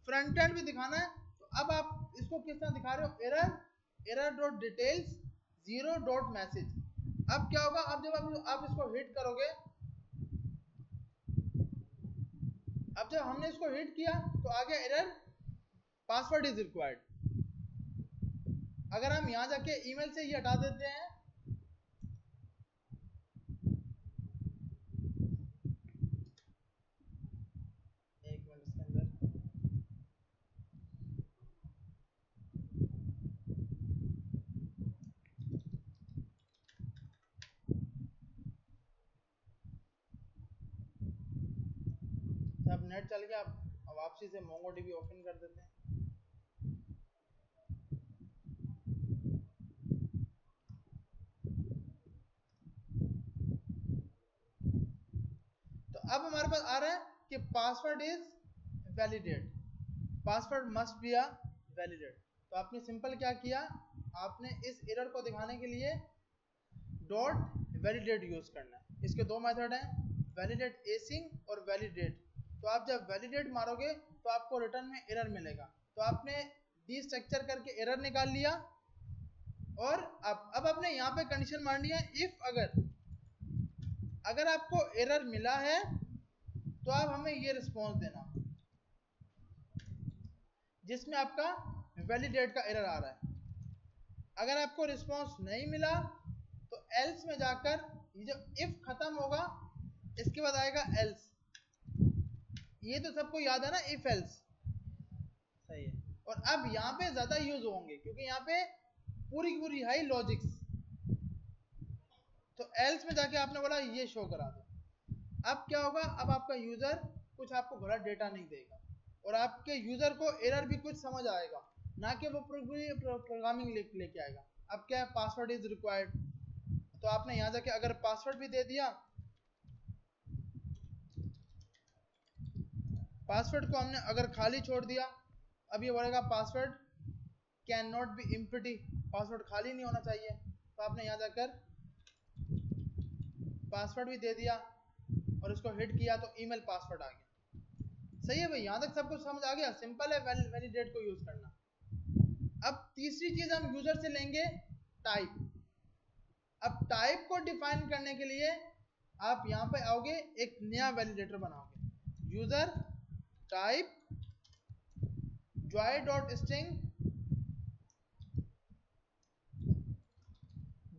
फ्रंट एंड भी दिखाना है, तो अब आप इसको किस तरह दिखा रहे हो, error dot details 0 dot message. अब क्या होगा, अब जब आप इसको हिट करोगे, अब जब हमने इसको हिट किया तो आ गया एरर पासवर्ड इज रिक्वायर्ड। अगर हम यहां जाके ईमेल से ये हटा देते हैं, एक मिनट इसके अंदर, अब नेट चल गया, अब वापसी से मोंगोडीबी ओपन कर देते हैं। तो अब हमारे पास आ रहा है कि password is validate, password must be a validate. तो आपने सिंपल क्या किया, आपने इस एरर को दिखाने के लिए डॉट वैलिडेट यूज करना है। इसके दो मेथड हैं, वैलिडेट एसिंग और वैलिडेट। तो आप जब वैलिडेट मारोगे तो आपको रिटर्न में एरर मिलेगा। तो आपने डीस्ट्रक्चर करके एरर निकाल लिया, और अब आपने यहाँ पे कंडीशन मारनी है, इफ अगर आपको एरर मिला है तो आप हमें ये रिस्पॉन्स देना जिसमें आपका वैलिडेट का एरर आ रहा है। अगर आपको रिस्पॉन्स नहीं मिला तो एल्स में जाकर ये जो इफ खत्म होगा इसके बाद आएगा एल्स। ये तो सबको याद है ना, इफ एल्स, सही है। और अब यहाँ पे ज्यादा यूज होंगे क्योंकि यहाँ पे पूरी की पूरी हाई लॉजिक्स। तो एल्स में जाके आपने बोला ये शो करा दो। अब क्या होगा, अब आपका यूजर कुछ आपको गलत डेटा नहीं देगा, और आपके यूजर को एरर भी कुछ समझ आएगा, ना कि वो प्रोग्रामिंग लेके आएगा। अब क्या है, पासवर्ड इज रिक्वायर्ड। तो आपने यहाँ जाके अगर पासवर्ड भी दे दिया, पासवर्ड को हमने अगर खाली छोड़ दिया, अब ये बोलेगा password can not be empty, password खाली नहीं होना चाहिए। तो आपने यहाँ जाकर पासवर्ड भी दे दिया और इसको हिट किया तो ईमेल पासवर्ड आ गया। सही है भाई, यहाँ तक सब कुछ समझ आ गया, सिंपल है वैलिडेट को यूज करना। अब तीसरी चीज हम यूजर से लेंगे टाइप। अब टाइप को डिफाइन करने के लिए आप यहाँ पे आओगे, एक नया वैलिडेटर बनाओगे, user type joy dot string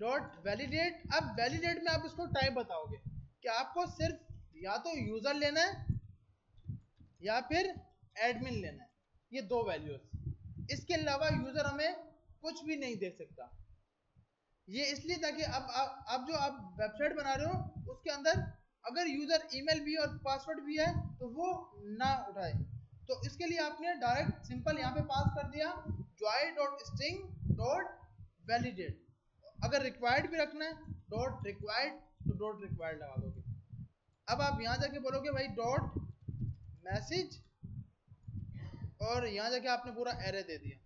dot validate. अब वैलिडेट में आप इसको टाइप बताओगे कि आपको सिर्फ या तो यूजर लेना है या फिर एडमिन लेना है, ये दो वैल्यूज। इसके अलावा यूजर हमें कुछ भी नहीं दे सकता। ये इसलिए ताकि अब जो आप वेबसाइट बना रहे हो उसके अंदर अगर यूजर ईमेल भी और पासवर्ड भी है तो वो ना उठाए। तो इसके लिए आपने डायरेक्ट सिंपल यहाँ पे पास कर दिया joy dot string dot validate. अगर रिक्वायर्ड भी रखना है डॉट रिक्वायर्ड तो डॉट रिक्वायर्ड लगा दोगे। अब आप यहाँ जाके बोलोगे भाई डॉट मैसेज, और यहाँ जाके आपने पूरा एरे दे दिया।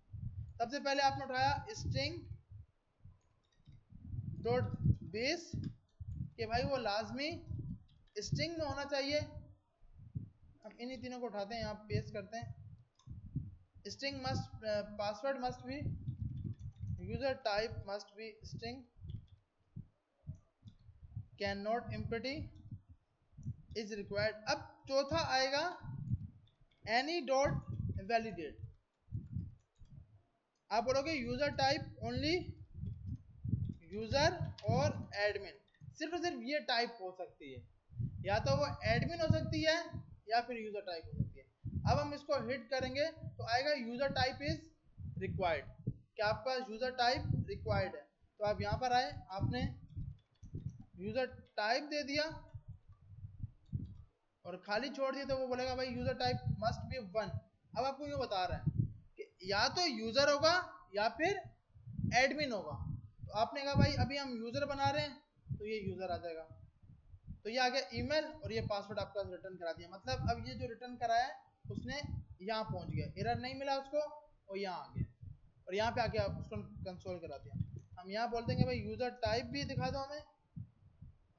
सबसे पहले आपने उठाया स्ट्रिंग डॉट बेस कि भाई वो लाजमी स्ट्रिंग में होना चाहिए। हम इन्हीं तीनों को उठाते हैं, यहाँ पेस्ट करते हैं string must password must be user type must be string cannot empty is required. अब चौथा आएगा any dot validate. आप बोलोगे यूजर टाइप ओनली यूजर और एडमिन, सिर्फ और सिर्फ ये टाइप हो सकती है, या तो वो एडमिन हो सकती है या फिर यूजर टाइप हो सकती है। अब हम इसको हिट करेंगे तो आएगा यूजर टाइप इज रिक्वायर्ड, क्या आपका यूजर टाइप रिक्वायर्ड है। तो आप यहाँ पर आए, आपने यूजर टाइप दे दिया और खाली छोड़ दिया तो वो बोलेगा भाई यूजर टाइप मस्ट बी 1। अब आपको ये बता रहा है कि या तो यूजर होगा या फिर एडमिन होगा। तो आपने कहा भाई अभी हम यूजर बना रहे हैं तो ये यूजर आ जाएगा, तो ये आ गया ईमेल और ये पासवर्ड आपका रिटर्न करा दिया। मतलब अब ये जो रिटर्न कराया है उसने यहाँ पहुंच गया, एरर नहीं मिला उसको और यहाँ आ गया और यहाँ पे आके आप उसको कंसोल करा दिया। हम यहाँ बोल देंगे भाई यूजर टाइप भी दिखा दो हमें,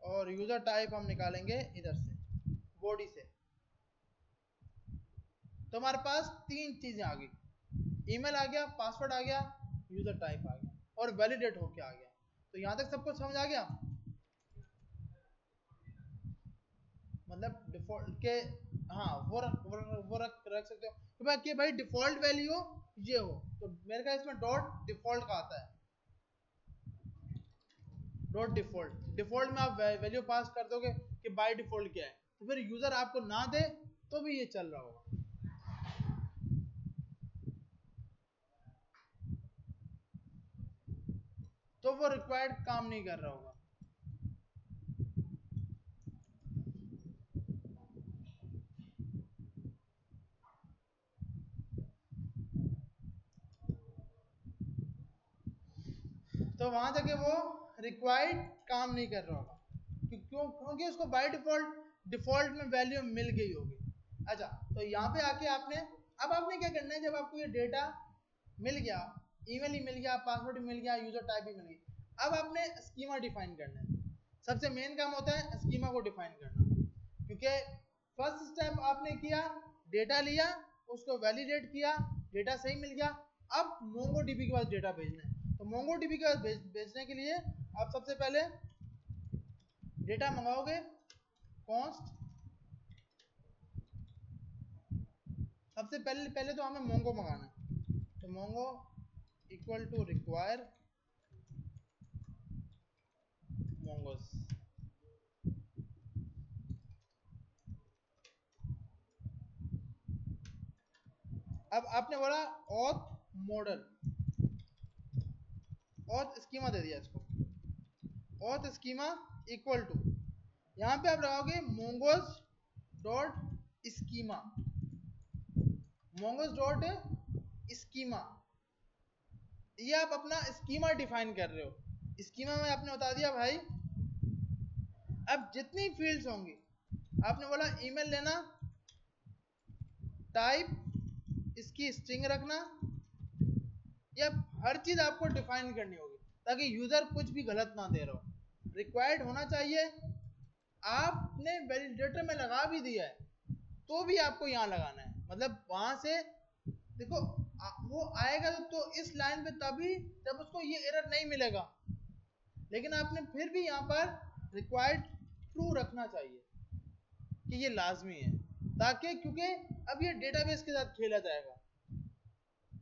और यूजर टाइप हम निकालेंगे इधर से बॉडी से। तो हमारे पास तीन चीजें आ गई, ईमेल आ गया, पासवर्ड आ गया, यूजर टाइप आ गया और वैलिडेट होके आ गया। तो यहाँ तक सब कुछ समझ आ गया। मतलब डिफॉल्ट के हाँ वो रख सकते हो कि भाई डिफॉल्ट वैल्यू ये हो, तो मेरे का इसमें डॉट डिफॉल्ट का आता है, डॉट डिफॉल्ट। डिफॉल्ट में आप वैल्यू पास कर दोगे कि बाय डिफॉल्ट क्या है, तो फिर यूजर आपको ना दे तो भी ये चल रहा होगा। तो वो रिक्वायर्ड काम नहीं कर रहा होगा। तो वहां जाके वो रिक्वायर्ड काम नहीं कर रहा होगा, क्योंकि उसको बाय डिफॉल्ट में वैल्यू मिल गई होगी। अच्छा, तो यहाँ पे आके अब आपने क्या करना है, जब आपको ये डेटा मिल गया, ईमेल ही मिल गया, पासवर्ड भी मिल गया, यूजर टाइप भी मिल गई, अब आपने स्कीमा डिफाइन करना है। सबसे मेन काम होता है स्कीमा को डिफाइन करना, क्योंकि फर्स्ट स्टेप आपने किया, डेटा लिया, उसको वैलिडेट किया, डेटा सही मिल गया, अब मोंगोडीबी के पास डेटा भेजना है। तो मोंगोडीबी के पास भेजने के लिए आप सबसे पहले डेटा मंगाओगे, कॉन्स्ट, सबसे पहले तो हमें मोंगो मंगाना है, तो mongo equal to require mongoose. अब आपने बोला ऑथ मॉडल, ऑथ स्कीमा दे दिया इसको, ऑथ स्कीमा इक्वल टू, यहाँ पे आप लगाओगे mongoose dot schema, mongoose dot schema. ये आप अपना स्कीमा डिफाइन कर रहे हो। स्कीमा में आपने बता दिया भाई अब जितनी फील्ड्स होंगी, आपने बोला ईमेल लेना, टाइप इसकी स्ट्रिंग रखना, ये हर चीज आपको डिफाइन करनी होगी ताकि यूजर कुछ भी गलत ना दे रहा हो। रिक्वायर्ड होना चाहिए, आपने वैलिडेटर में लगा भी दिया है तो भी आपको यहाँ लगाना है। मतलब वहां से देखो वो आएगा तो इस लाइन पे तभी जब उसको ये एरर नहीं मिलेगा, लेकिन आपने फिर भी यहाँ पर रिक्वायर्ड ट्रू रखना चाहिए कि ये लाजमी है, ताकि क्योंकि अब ये डेटाबेस के साथ खेला जाएगा,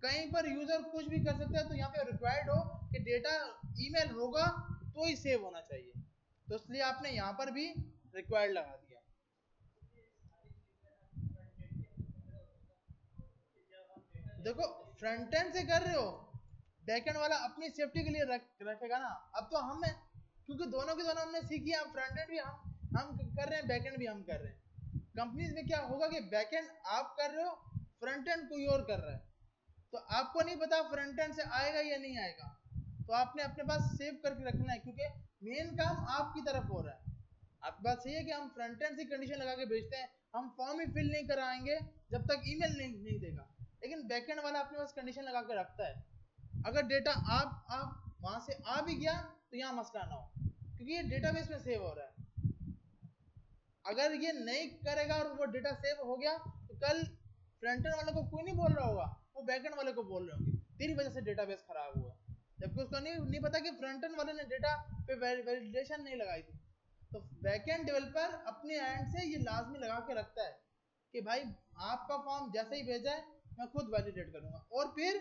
कहीं पर यूजर कुछ भी कर सकता है, तो यहाँ पे रिक्वायर्ड हो कि डेटा ईमेल होगा तो ही सेव होना चाहिए, तो इसलिए आपने यहाँ पर भी रिक्वायर्ड लगा दिया। देखो फ्रंट एंड से कर रहे हो, बैकएंड वाला अपनी सेफ्टी के लिए रखेगा ना। अब तो हम क्योंकि दोनों के दोनों हमने सीखी है, फ्रंट एंड भी हम कर रहे हैं, बैकएंड भी हम कर रहे हैं। कंपनीज में क्या होगा कि बैकएंड आप कर रहे हो, फ्रंट एंड कोई और कर रहा है, तो आपको नहीं पता फ्रंट एंड से आएगा या नहीं आएगा, तो आपने अपने पास सेव करके रखना है, क्योंकि मेन काम आपकी तरफ हो रहा है। आपकी बात सही है कि हम फ्रंट एंड से कंडीशन लगा के भेजते हैं, हम फॉर्म ही फिल नहीं कराएंगे जब तक ईमेल नहीं देगा, लेकिन बैकएंड वाला अपने पास कंडीशन लगा के रखता है, अगर डेटा आप वहां से आ भी गया तो यहाँ मसला ना हो, क्योंकि ये डेटाबेस में सेव हो रहा है। अगर ये नहीं करेगा और वो डेटा सेव हो गया तो कल फ्रंट एंड वालों को कोई नहीं बोल रहा होगा, वो बैकएंड वाले को बोल रहे होंगे तेरी वजह से डेटाबेस खराब हुआ, जबकि उसको नहीं पता कि फ्रंट एंड वाले ने डेटा पे वैलिडेशन नहीं लगाई थी। तो बैकएंड डेवलपर अपने एंड से ये लाजमी लगा के रखता है कि भाई आपका फॉर्म जैसे ही भेजा है मैं खुद वैलिडेट करूंगा। और फिर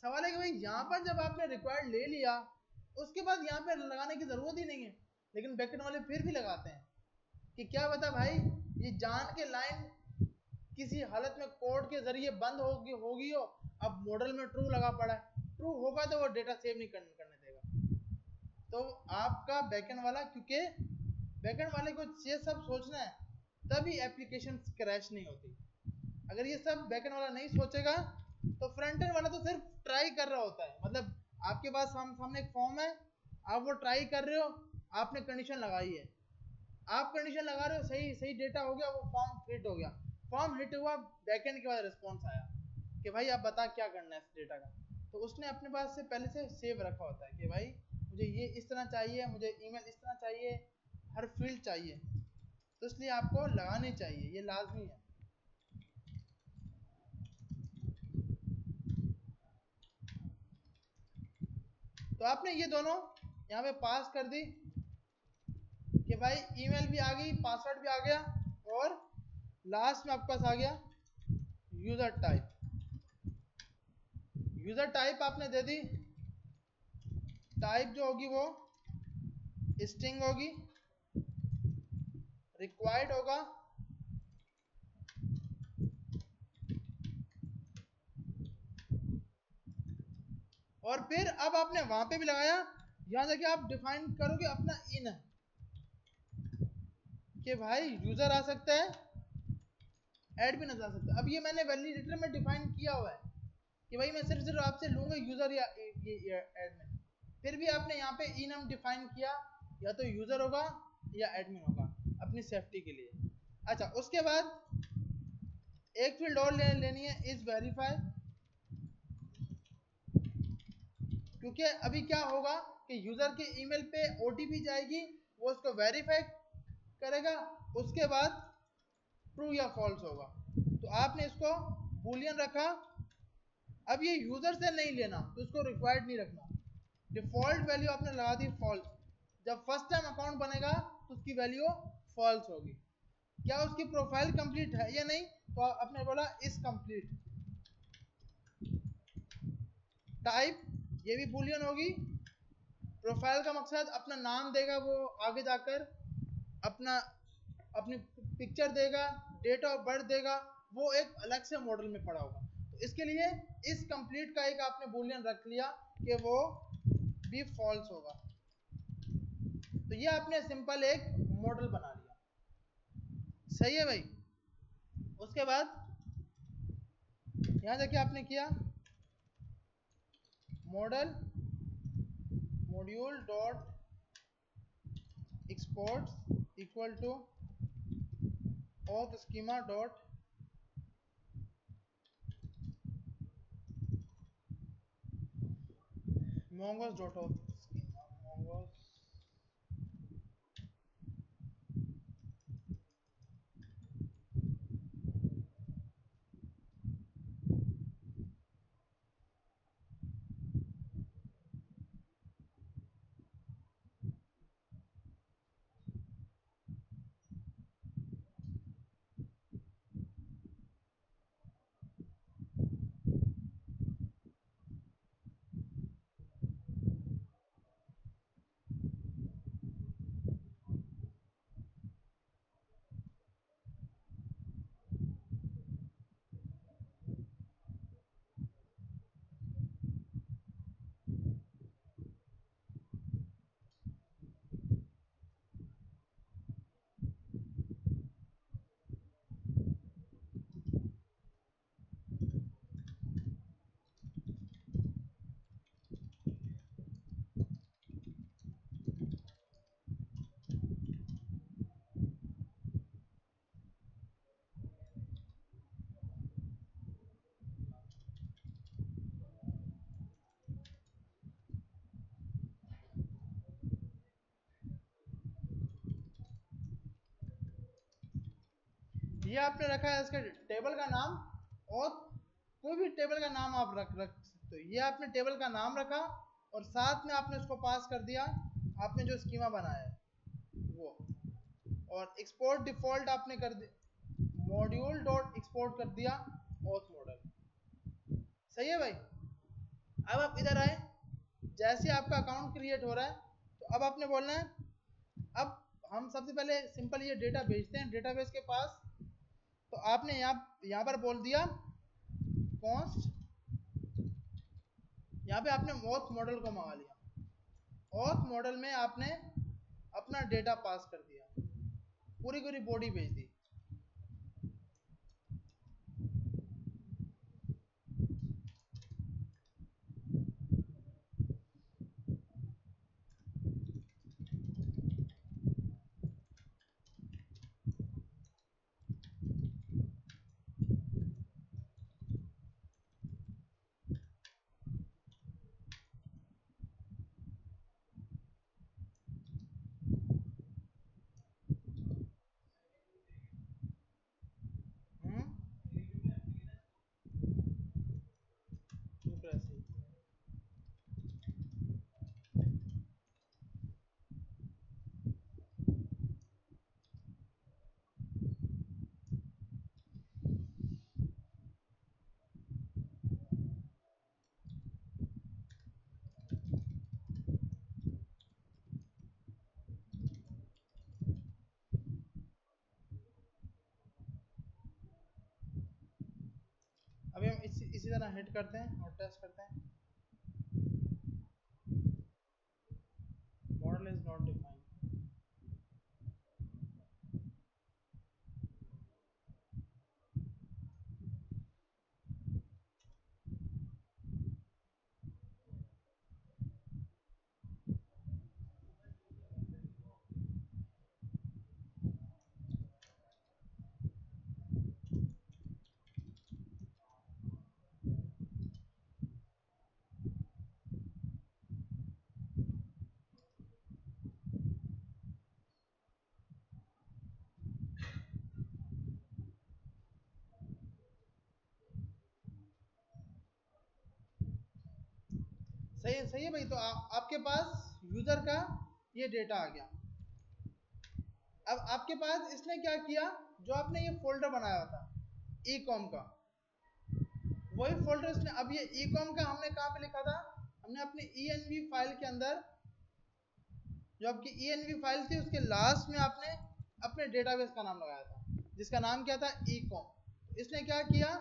सवाल है कि भाई यहाँ पर जब आपने रिक्वायर्ड ले लिया उसके बाद यहाँ पे लगाने की जरूरत ही नहीं है, लेकिन बैकएंड वाले फिर भी लगाते हैं कि क्या बता भाई ये जान के लाइन किसी हालत में कोड के जरिए बंद होगी हो, अब मॉडल में ट्रू लगा पड़ा है, ट्रू होगा तो वो डेटा सेव नहीं करने देगा। तो आपका बैकएंड वाला, क्योंकि बैकएंड वाले को ये सब सोचना है तभी एप्लीकेशन क्रैश नहीं होती। अगर ये सब बैकएंड वाला नहीं सोचेगा तो फ्रंट एंड वाला तो सिर्फ ट्राई कर रहा होता है। मतलब आपके पास सामने एक फॉर्म है, आप वो ट्राई कर रहे हो, आपने कंडीशन लगाई है, आप कंडीशन लगा रहे हो, सही सही डेटा हो गया, वो फॉर्म हिट हो गया, फॉर्म हिट हुआ, बैकएंड के बाद रिस्पॉन्स आया कि भाई आप बता क्या करना है इस डेटा का, तो उसने अपने पास से पहले से सेव रखा होता है कि भाई मुझे ये इस तरह चाहिए, मुझे ईमेल इस तरह चाहिए, हर फील्ड चाहिए, तो इसलिए आपको लगानी चाहिए, ये लाजमी है। तो आपने ये दोनों यहाँ पे पास कर दी कि भाई ईमेल भी आ गई, पासवर्ड भी आ गया, और लास्ट में आपके पास आ गया यूजर टाइप। यूजर टाइप आपने दे दी, टाइप जो होगी वो स्ट्रिंग होगी, रिक्वायर्ड होगा, और फिर अब आपने वहां पे भी लगाया, यहां जाके आप डिफाइन करोगे अपना इन कि भाई यूजर आ सकता है, एडमिन आ सकता है। अब ये मैंने वैलिडेटर में डिफाइन किया हुआ है कि भाई मैं सिर्फ आपसे लूंगा यूजर या एडमिन, फिर भी आपने यहाँ पे इनम डिफाइन किया, या तो यूजर होगा या एडमिन होगा अपनी सेफ्टी के लिए। अच्छा, उसके बाद एक फील्ड और लेनी है, इज वेरीफाई, क्योंकि अभी क्या होगा कि यूजर के ईमेल पे ओटीपी जाएगी, वो उसको वेरीफाई करेगा, उसके बाद ट्रू या फॉल्स होगा। तो आपने इसको बूलियन रखा। अब ये यूजर से नहीं लेना तो इसको रिक्वायर्ड नहीं रखना, डिफॉल्ट वैल्यू आपने लगा दी फॉल्स। जब फर्स्ट टाइम अकाउंट बनेगा तो उसकी वैल्यू फॉल्स होगी। क्या उसकी प्रोफाइल कंप्लीट है या नहीं, तो आपने बोला इज कंप्लीट। टाइप ये भी बूलियन होगी। प्रोफाइल का मकसद अपना नाम देगा, वो आगे जाकर अपना अपनी पिक्चर देगा, डेट ऑफ बर्थ देगा, वो एक अलग से मॉडल में पड़ा होगा। तो इसके लिए इस कंप्लीट का एक आपने बूलियन रख लिया कि वो भी फॉल्स होगा। तो ये आपने सिंपल एक मॉडल बना लिया। सही है भाई। उसके बाद यहां जाके आपने किया model module dot exports equal to auth schema dot mongoose dot auth schema mongoose। ये आपने रखा है इसके टेबल का नाम auth कोई भी टेबल का नाम आप रख सकते हो। ये आपने टेबल का नाम रखा और साथ में आपने उसको पास कर दिया आपने जो स्कीमा बनाया है वो, और एक्सपोर्ट डिफॉल्ट आपने कर दिया, मॉड्यूल डॉट एक्सपोर्ट कर दिया ऑथ मॉडल। सही है भाई। अब आप इधर आए, जैसे आपका अकाउंट क्रिएट हो रहा है तो अब आपने बोलना है, अब हम सबसे पहले सिंपल ये डेटा भेजते हैं डेटाबेस के पास। तो आपने यहाँ पर बोल दिया कॉन्स्ट, यहाँ पे आपने ऑथ मॉडल को मंगा लिया। ऑथ मॉडल में आपने अपना डेटा पास कर दिया, पूरी पूरी बॉडी भेज दी। अभी हम इसी तरह हिट करते हैं और टेस्ट करते हैं। Model is not defined. सही है भाई। तो आपके पास यूजर का ये डेटा आ गया। अब आपके पास इसने क्या किया, जो आपने ये फोल्डर बनाया था ई कॉम का, वही फोल्डर इसने, अब ये ई कॉम का हमने कहाँ पे लिखा था, हमने अपने env फाइल के अंदर, जो आपकी env फाइल थी उसके लास्ट में आपने अपने डेटाबेस का नाम लगाया था, जिसका नाम क्या था ई कॉम। इसने क्या किया,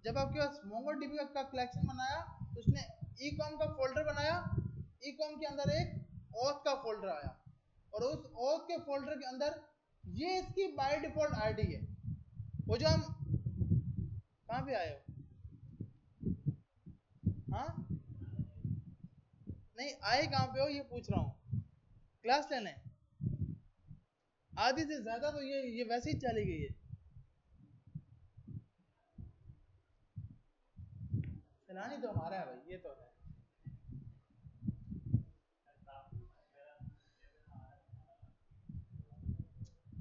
जब आपके पास मोंगोडीबी का कलेक्शन बनाया तो उसने ई कॉम का फोल्डर बनाया, ई कॉम के अंदर एक ऑथ का फोल्डर आया, और उस ऑथ के फोल्डर के अंदर ये इसकी बाय डिफॉल्ट आईडी है। वो जो हम कहाँ पे आए हो, हाँ नहीं आए कहाँ पे हो ये पूछ रहा हूँ, क्लास लेने। आधी से ज्यादा तो ये वैसे ही चली गई है। चलानी तो हमारा है भाई, ये तो है।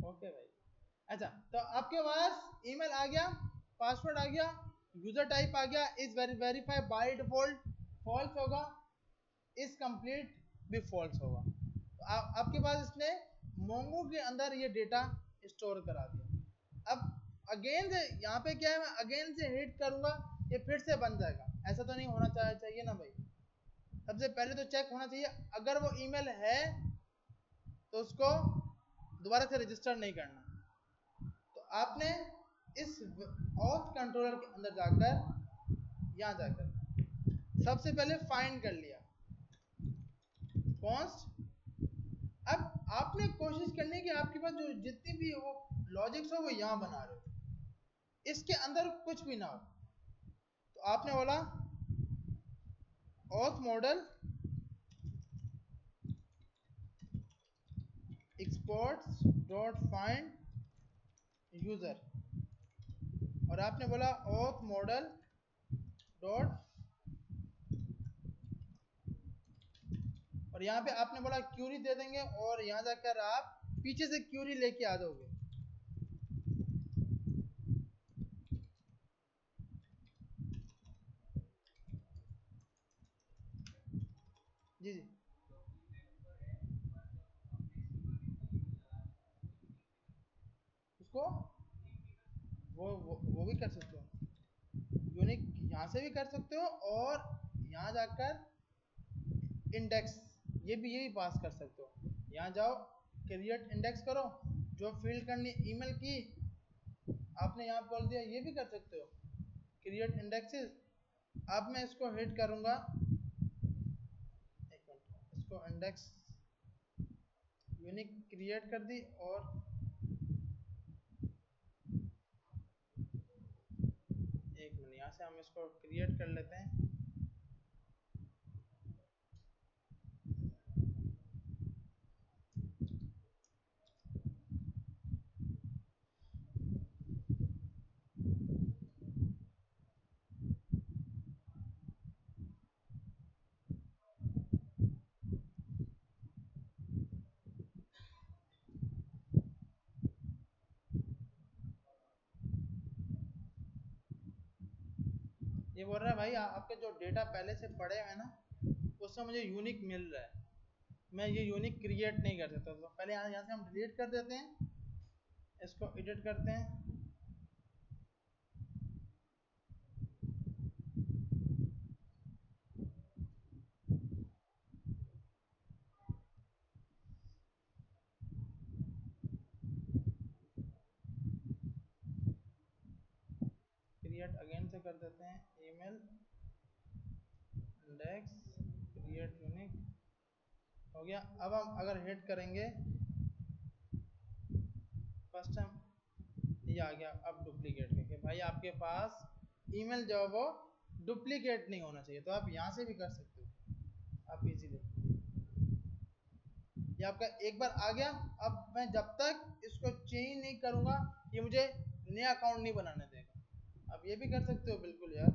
ओके भाई। अच्छा, तो आपके पास ईमेल आ गया, पासवर्ड आ गया, यूजर टाइप आ गया, is verify by default false होगा, इज कंप्लीट भी फॉल्स होगा। तो आपके पास इसने मोंगो के अंदर ये डेटा स्टोर करा दिया। अब अगेन से यहाँ पे क्या है, मैं अगेन से हिट करूंगा ये फिर से बन जाएगा, ऐसा तो नहीं होना चाहिए ना भाई। सबसे पहले तो चेक होना चाहिए, अगर वो ईमेल है तो उसको दोबारा से रजिस्टर नहीं करना। तो आपने इस ऑथ कंट्रोलर के अंदर जाकर, यहाँ जाकर सबसे पहले फाइंड कर लिया कॉन्स्ट। अब आपने कोशिश करनी कि आपके पास जो जितनी भी वो लॉजिक्स हो वो यहाँ बना रहे हो, इसके अंदर कुछ भी ना हो। तो आपने बोला auth model exports dot find user, और आपने बोला ऑथ मॉडल डॉट, और यहाँ पे आपने बोला क्यूरी दे देंगे, और यहाँ जाकर आप पीछे से क्यूरी लेके आ जाओगे। जी जी, उसको वो भी कर सकते हो, यूनिक यहाँ से भी कर सकते हो, और यहाँ जाकर इंडेक्स ये भी पास कर सकते हो। यहाँ जाओ, क्रिएट इंडेक्स करो, जो फील्ड करनी ईमेल की आपने यहाँ बोल दिया, ये भी कर सकते हो, क्रिएट इंडेक्सेस। अब मैं इसको हिट करूंगा, एक मिनट, इसको इंडेक्स यूनिक क्रिएट कर दी, और एक मिनट यहाँ से हम इसको क्रिएट कर लेते हैं। ये बोल रहा है भाई आपके जो डेटा पहले से पड़े हुए हैं ना, उससे मुझे यूनिक मिल रहा है, मैं ये यूनिक क्रिएट नहीं कर सकता। तो पहले यहाँ से हम डिलीट कर देते हैं, इसको एडिट करते हैं। क्रिएट अगेन से कर देते हैं, ईमेल इंडेक्स क्रिएट यूनिक हो गया। अब हम अगर हिट करेंगे फर्स्ट टाइम, ये आ गया। अब डुप्लीकेट करके भाई आपके पास ईमेल जो है वो डुप्लीकेट नहीं होना चाहिए, तो आप यहाँ से भी कर सकते हो आप इजीली। ये आपका एक बार आ गया। अब मैं जब तक इसको चेंज नहीं करूंगा, ये मुझे नया अकाउंट नहीं बनाने देगा। अब ये भी कर सकते हो बिल्कुल यार।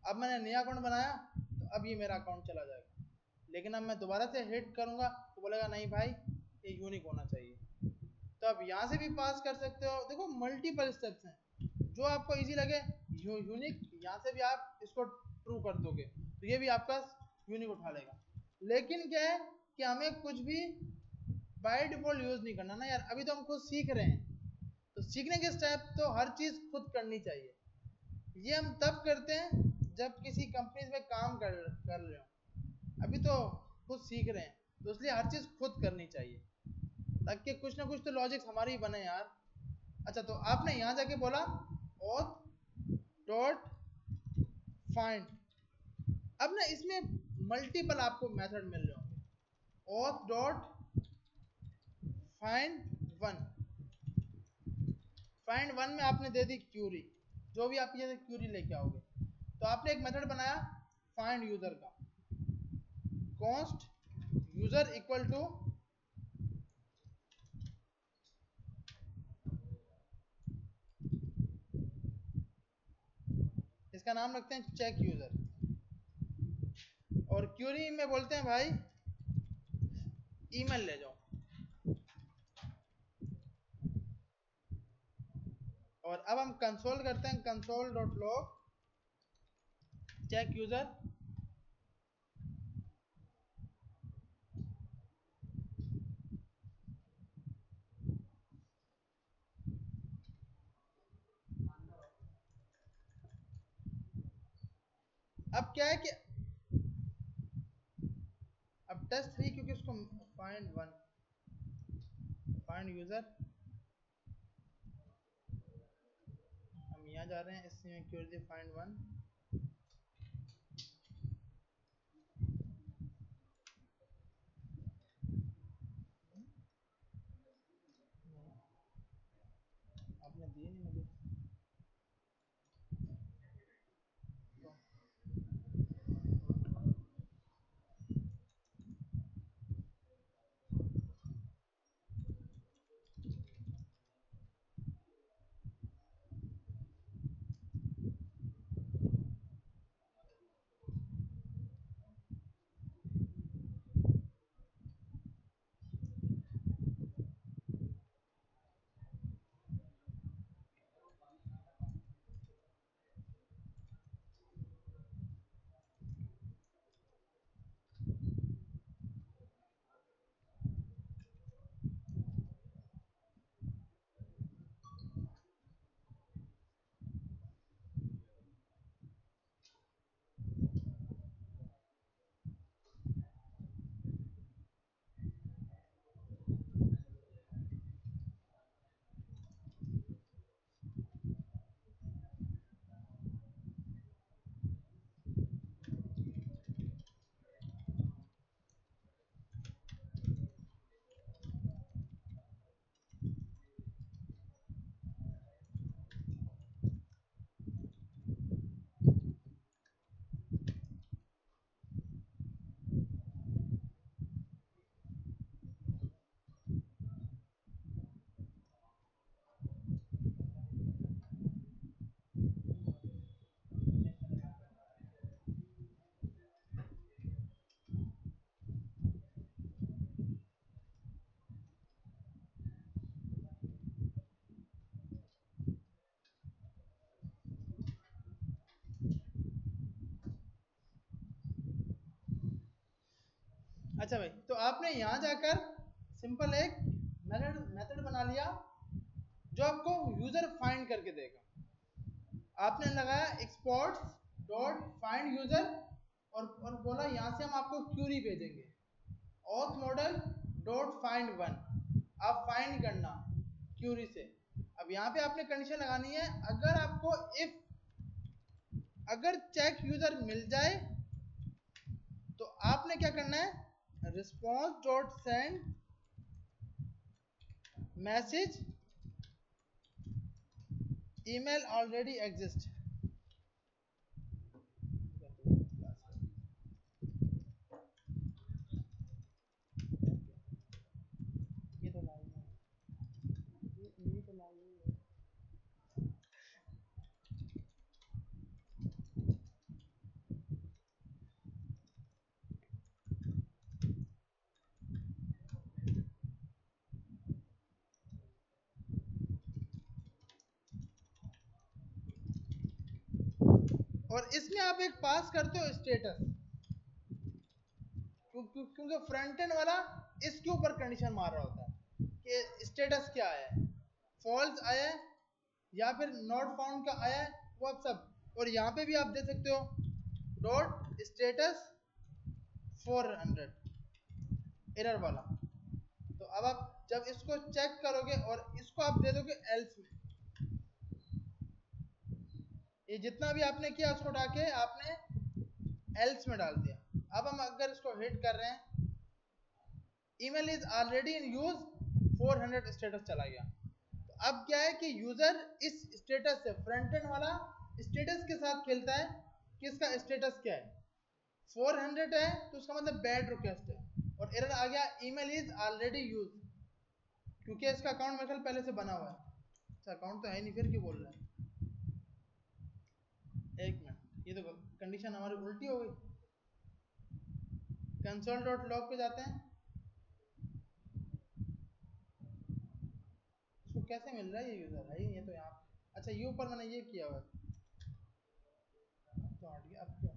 अब मैंने नया अकाउंट बनाया, तो अब ये मेरा अकाउंट चला जाएगा, लेकिन अब मैं दोबारा से हिट करूंगा तो बोलेगा नहीं भाई, ये यूनिक होना चाहिए। तो आप यहाँ से भी पास कर सकते हो। देखो मल्टीपल स्टेप्स हैं, जो आपको इजी लगे। यूनिक यहाँ से भी आप इसको ट्रू कर दोगे, तो ये भी आपका यूनिक उठा लेगा। लेकिन क्या है कि हमें कुछ भी बाय डिफॉल्ट यूज नहीं करना ना यार, अभी तो हम खुद सीख रहे हैं, तो सीखने के स्टेप तो हर चीज खुद करनी चाहिए। ये हम तब करते हैं जब किसी कंपनी में काम कर रहे हो, अभी तो खुद सीख रहे हैं, तो इसलिए हर चीज खुद करनी चाहिए, ताकि कुछ ना कुछ तो लॉजिक हमारे ही बने यार। अच्छा, तो आपने यहाँ जाके बोला auth डॉट फाइंड। अब ना इसमें मल्टीपल आपको मेथड मिल रहे होंगे। auth dot find one, find one में आपने दे दी क्यूरी, जो भी आप ये क्यूरी लेके आओगे। तो आपने एक मेथड बनाया फाइंड यूजर का, कॉन्स्ट यूजर इक्वल टू, इसका नाम रखते हैं चेक यूजर, और क्यूरी में बोलते हैं भाई ईमेल ले जाओ। और अब हम कंसोल करते हैं, console dot log check user. अब क्या है कि अब टेस्ट 3, क्योंकि उसको फाइंड वन, फाइंड यूजर, हम यहाँ जा रहे हैं, इसमें क्यूरी फाइंड वन। आपने दिए नहीं मुझे तो। अच्छा भाई, तो आपने यहाँ जाकर सिंपल एक मेथड बना लिया जो आपको यूजर फाइंड करके देगा। आपने लगाया एक्सपोर्ट्स डॉट फाइंड यूजर और बोला यहाँ से हम आपको क्यूरी भेजेंगे auth model dot find one, आप फाइंड करना क्यूरी से। अब यहाँ पे आपने कंडीशन लगानी है, अगर आपको अगर चेक यूजर मिल जाए तो आपने क्या करना है, response dot send message email already exist. ये तो लाइव है, ये तो लाइव है। और इसमें आप एक पास करते हो स्टेटस, क्योंकि फ्रंट एंड वाला इसके ऊपर कंडीशन मार रहा होता है कि स्टेटस क्या है, फॉल्स आया है या फिर नॉट फाउंड का आया है, वो आप सब। और यहाँ पे भी आप दे सकते हो डॉट स्टेटस 400 एरर वाला। तो अब आप जब इसको चेक करोगे और इसको आप दे दोगे एल्स में, ये जितना भी आपने किया उसको उठा के आपने एल्स में डाल दिया। अब हम अगर इसको हिट कर रहे हैं, email is already in use 400 status चला गया। तो अब क्या है कि यूजर इस स्टेटस से, फ्रंट एंड वाला स्टेटस के साथ खेलता है कि इसका स्टेटस क्या है, 400 है तो उसका मतलब बैड रिक्वेस्ट है, और एरर आ गया ईमेल इज ऑलरेडी यूज, क्योंकि इसका अकाउंट मेरे ख्याल पहले से बना हुआ है। अच्छा अकाउंट तो है नहीं, फिर क्यों बोल रहा है, एक मिनट, ये तो कंडीशन हमारी उल्टी हो गई। कंसोल डॉट लॉग पे जाते हैं, इसको कैसे मिल रहा है ये यूजर है ये तो यहाँ, अच्छा ये ऊपर मैंने ये किया हुआ है तो हट गया। अब क्यों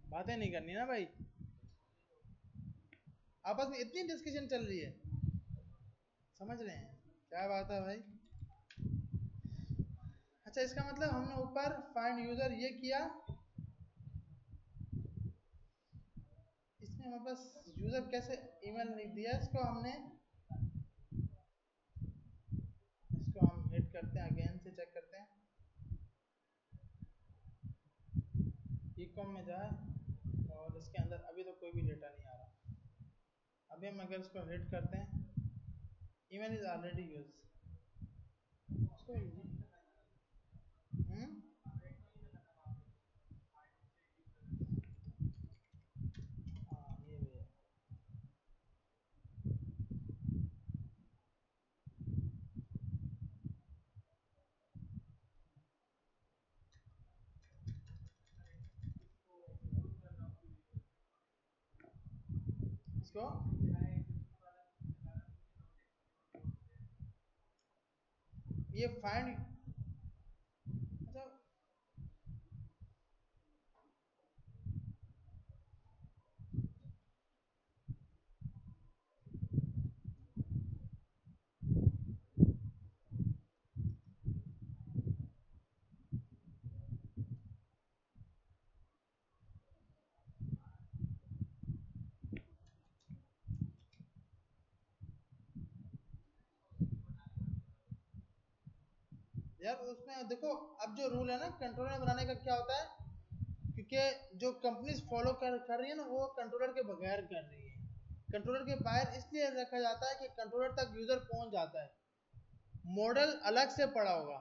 बातें नहीं करनी ना भाई, आपस में इतनी डिस्कशन चल रही है, समझ रहे हैं क्या बात है भाई। अच्छा इसका मतलब हमने ऊपर फाइंड यूजर ये किया, इसमें हमारे पास यूजर कैसे ईमेल नहीं दिया, इसको हमने, इसको हम हिट करते हैं, अगेन से चेक करते हैं, ई कॉम में जाए और इसके अंदर अभी तो कोई भी डेटा नहीं आ रहा। अभी हम अगर इसको हिट करते हैं, ईमेल इज ऑलरेडी यूज, इसको हाँ ये भी है। इसको ये फाइंड, अच्छा यार उसमें देखो, अब जो रूल है ना कंट्रोलर बनाने का, क्या होता है, क्योंकि जो कंपनीज फॉलो कर रही है ना वो कंट्रोलर के बगैर कर रही है। कंट्रोलर के बाहर इसलिए रखा जाता है कि कंट्रोलर तक यूजर पहुंच जाता है, मॉडल अलग से पड़ा होगा,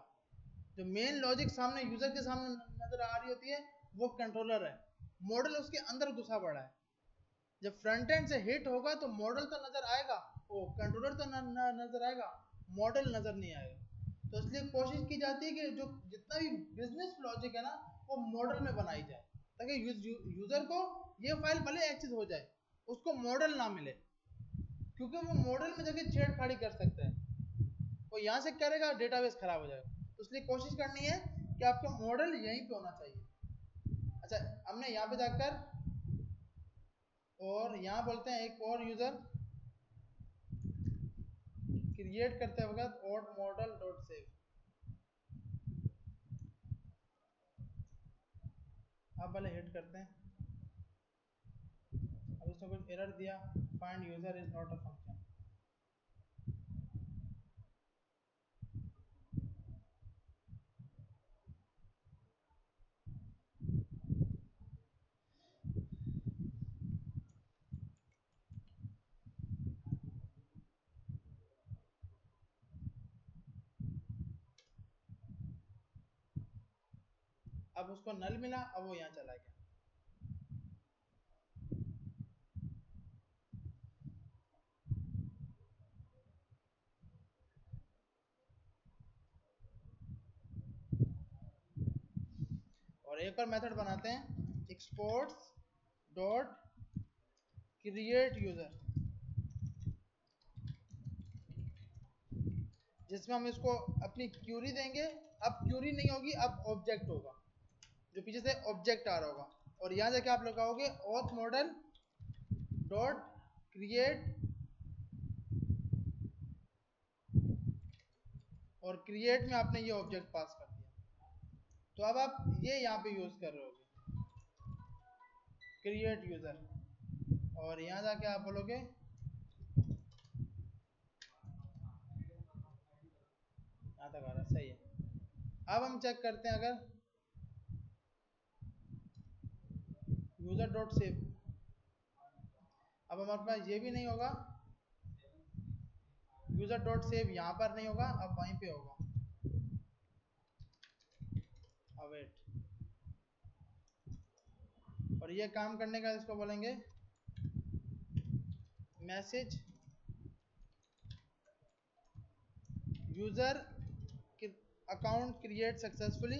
जो मेन लॉजिक सामने यूजर के सामने नजर आ रही होती है वो कंट्रोलर है, मॉडल उसके अंदर घुसा पड़ा है। जब फ्रंट एंड से हिट होगा तो मॉडल तो नजर आएगा, वो कंट्रोलर तो नजर आएगा, मॉडल नजर नहीं आएगा। तो इसलिए कोशिश की जाती है कि जो जितना भी बिजनेस लॉजिक है ना वो मॉडल में बनाई जाए, ताकि यूजर को ये फाइल भले एक्सेस हो जाए, उसको मॉडल ना मिले, क्योंकि वो मॉडल में जाके छेड़खानी कर सकता है, वो यहाँ से करेगा डेटाबेस खराब हो जाएगा। इसलिए कोशिश करनी है कि आपका मॉडल यहीं पे होना चाहिए। अच्छा, हमने यहाँ पे जाकर और यहाँ बोलते हैं एक और यूजर क्रिएट करते वक्त और मॉडल डॉट सेव। आप पहले हिट करते हैं, अब इसने कुछ एरर दिया, find user is not a function. अब उसको नल मिला, अब वो यहाँ चला गया। और एक और मेथड बनाते हैं, एक्सपोर्ट्स डॉट क्रिएट यूजर, जिसमें हम इसको अपनी क्यूरी देंगे। अब क्यूरी नहीं होगी, अब ऑब्जेक्ट होगा, जो पीछे से ऑब्जेक्ट आ रहा होगा। और यहाँ जाके आप लगाओगे ऑथ मॉडल डॉट क्रिएट, और क्रिएट में आपने ये ऑब्जेक्ट पास कर दिया। तो अब आप ये यहाँ पे यूज कर रहे होगे क्रिएट यूजर, और यहाँ जाके आप बोलोगे यहाँ तक आ रहा है, सही है। अब हम चेक करते हैं, अगर यूजर डॉट सेव, अब हमारे पास ये भी नहीं होगा, यूजर डॉट सेव यहाँ पर नहीं होगा, अब वहीं पे होगा। अवेट, और ये काम करने का इसको बोलेंगे message user account create successfully.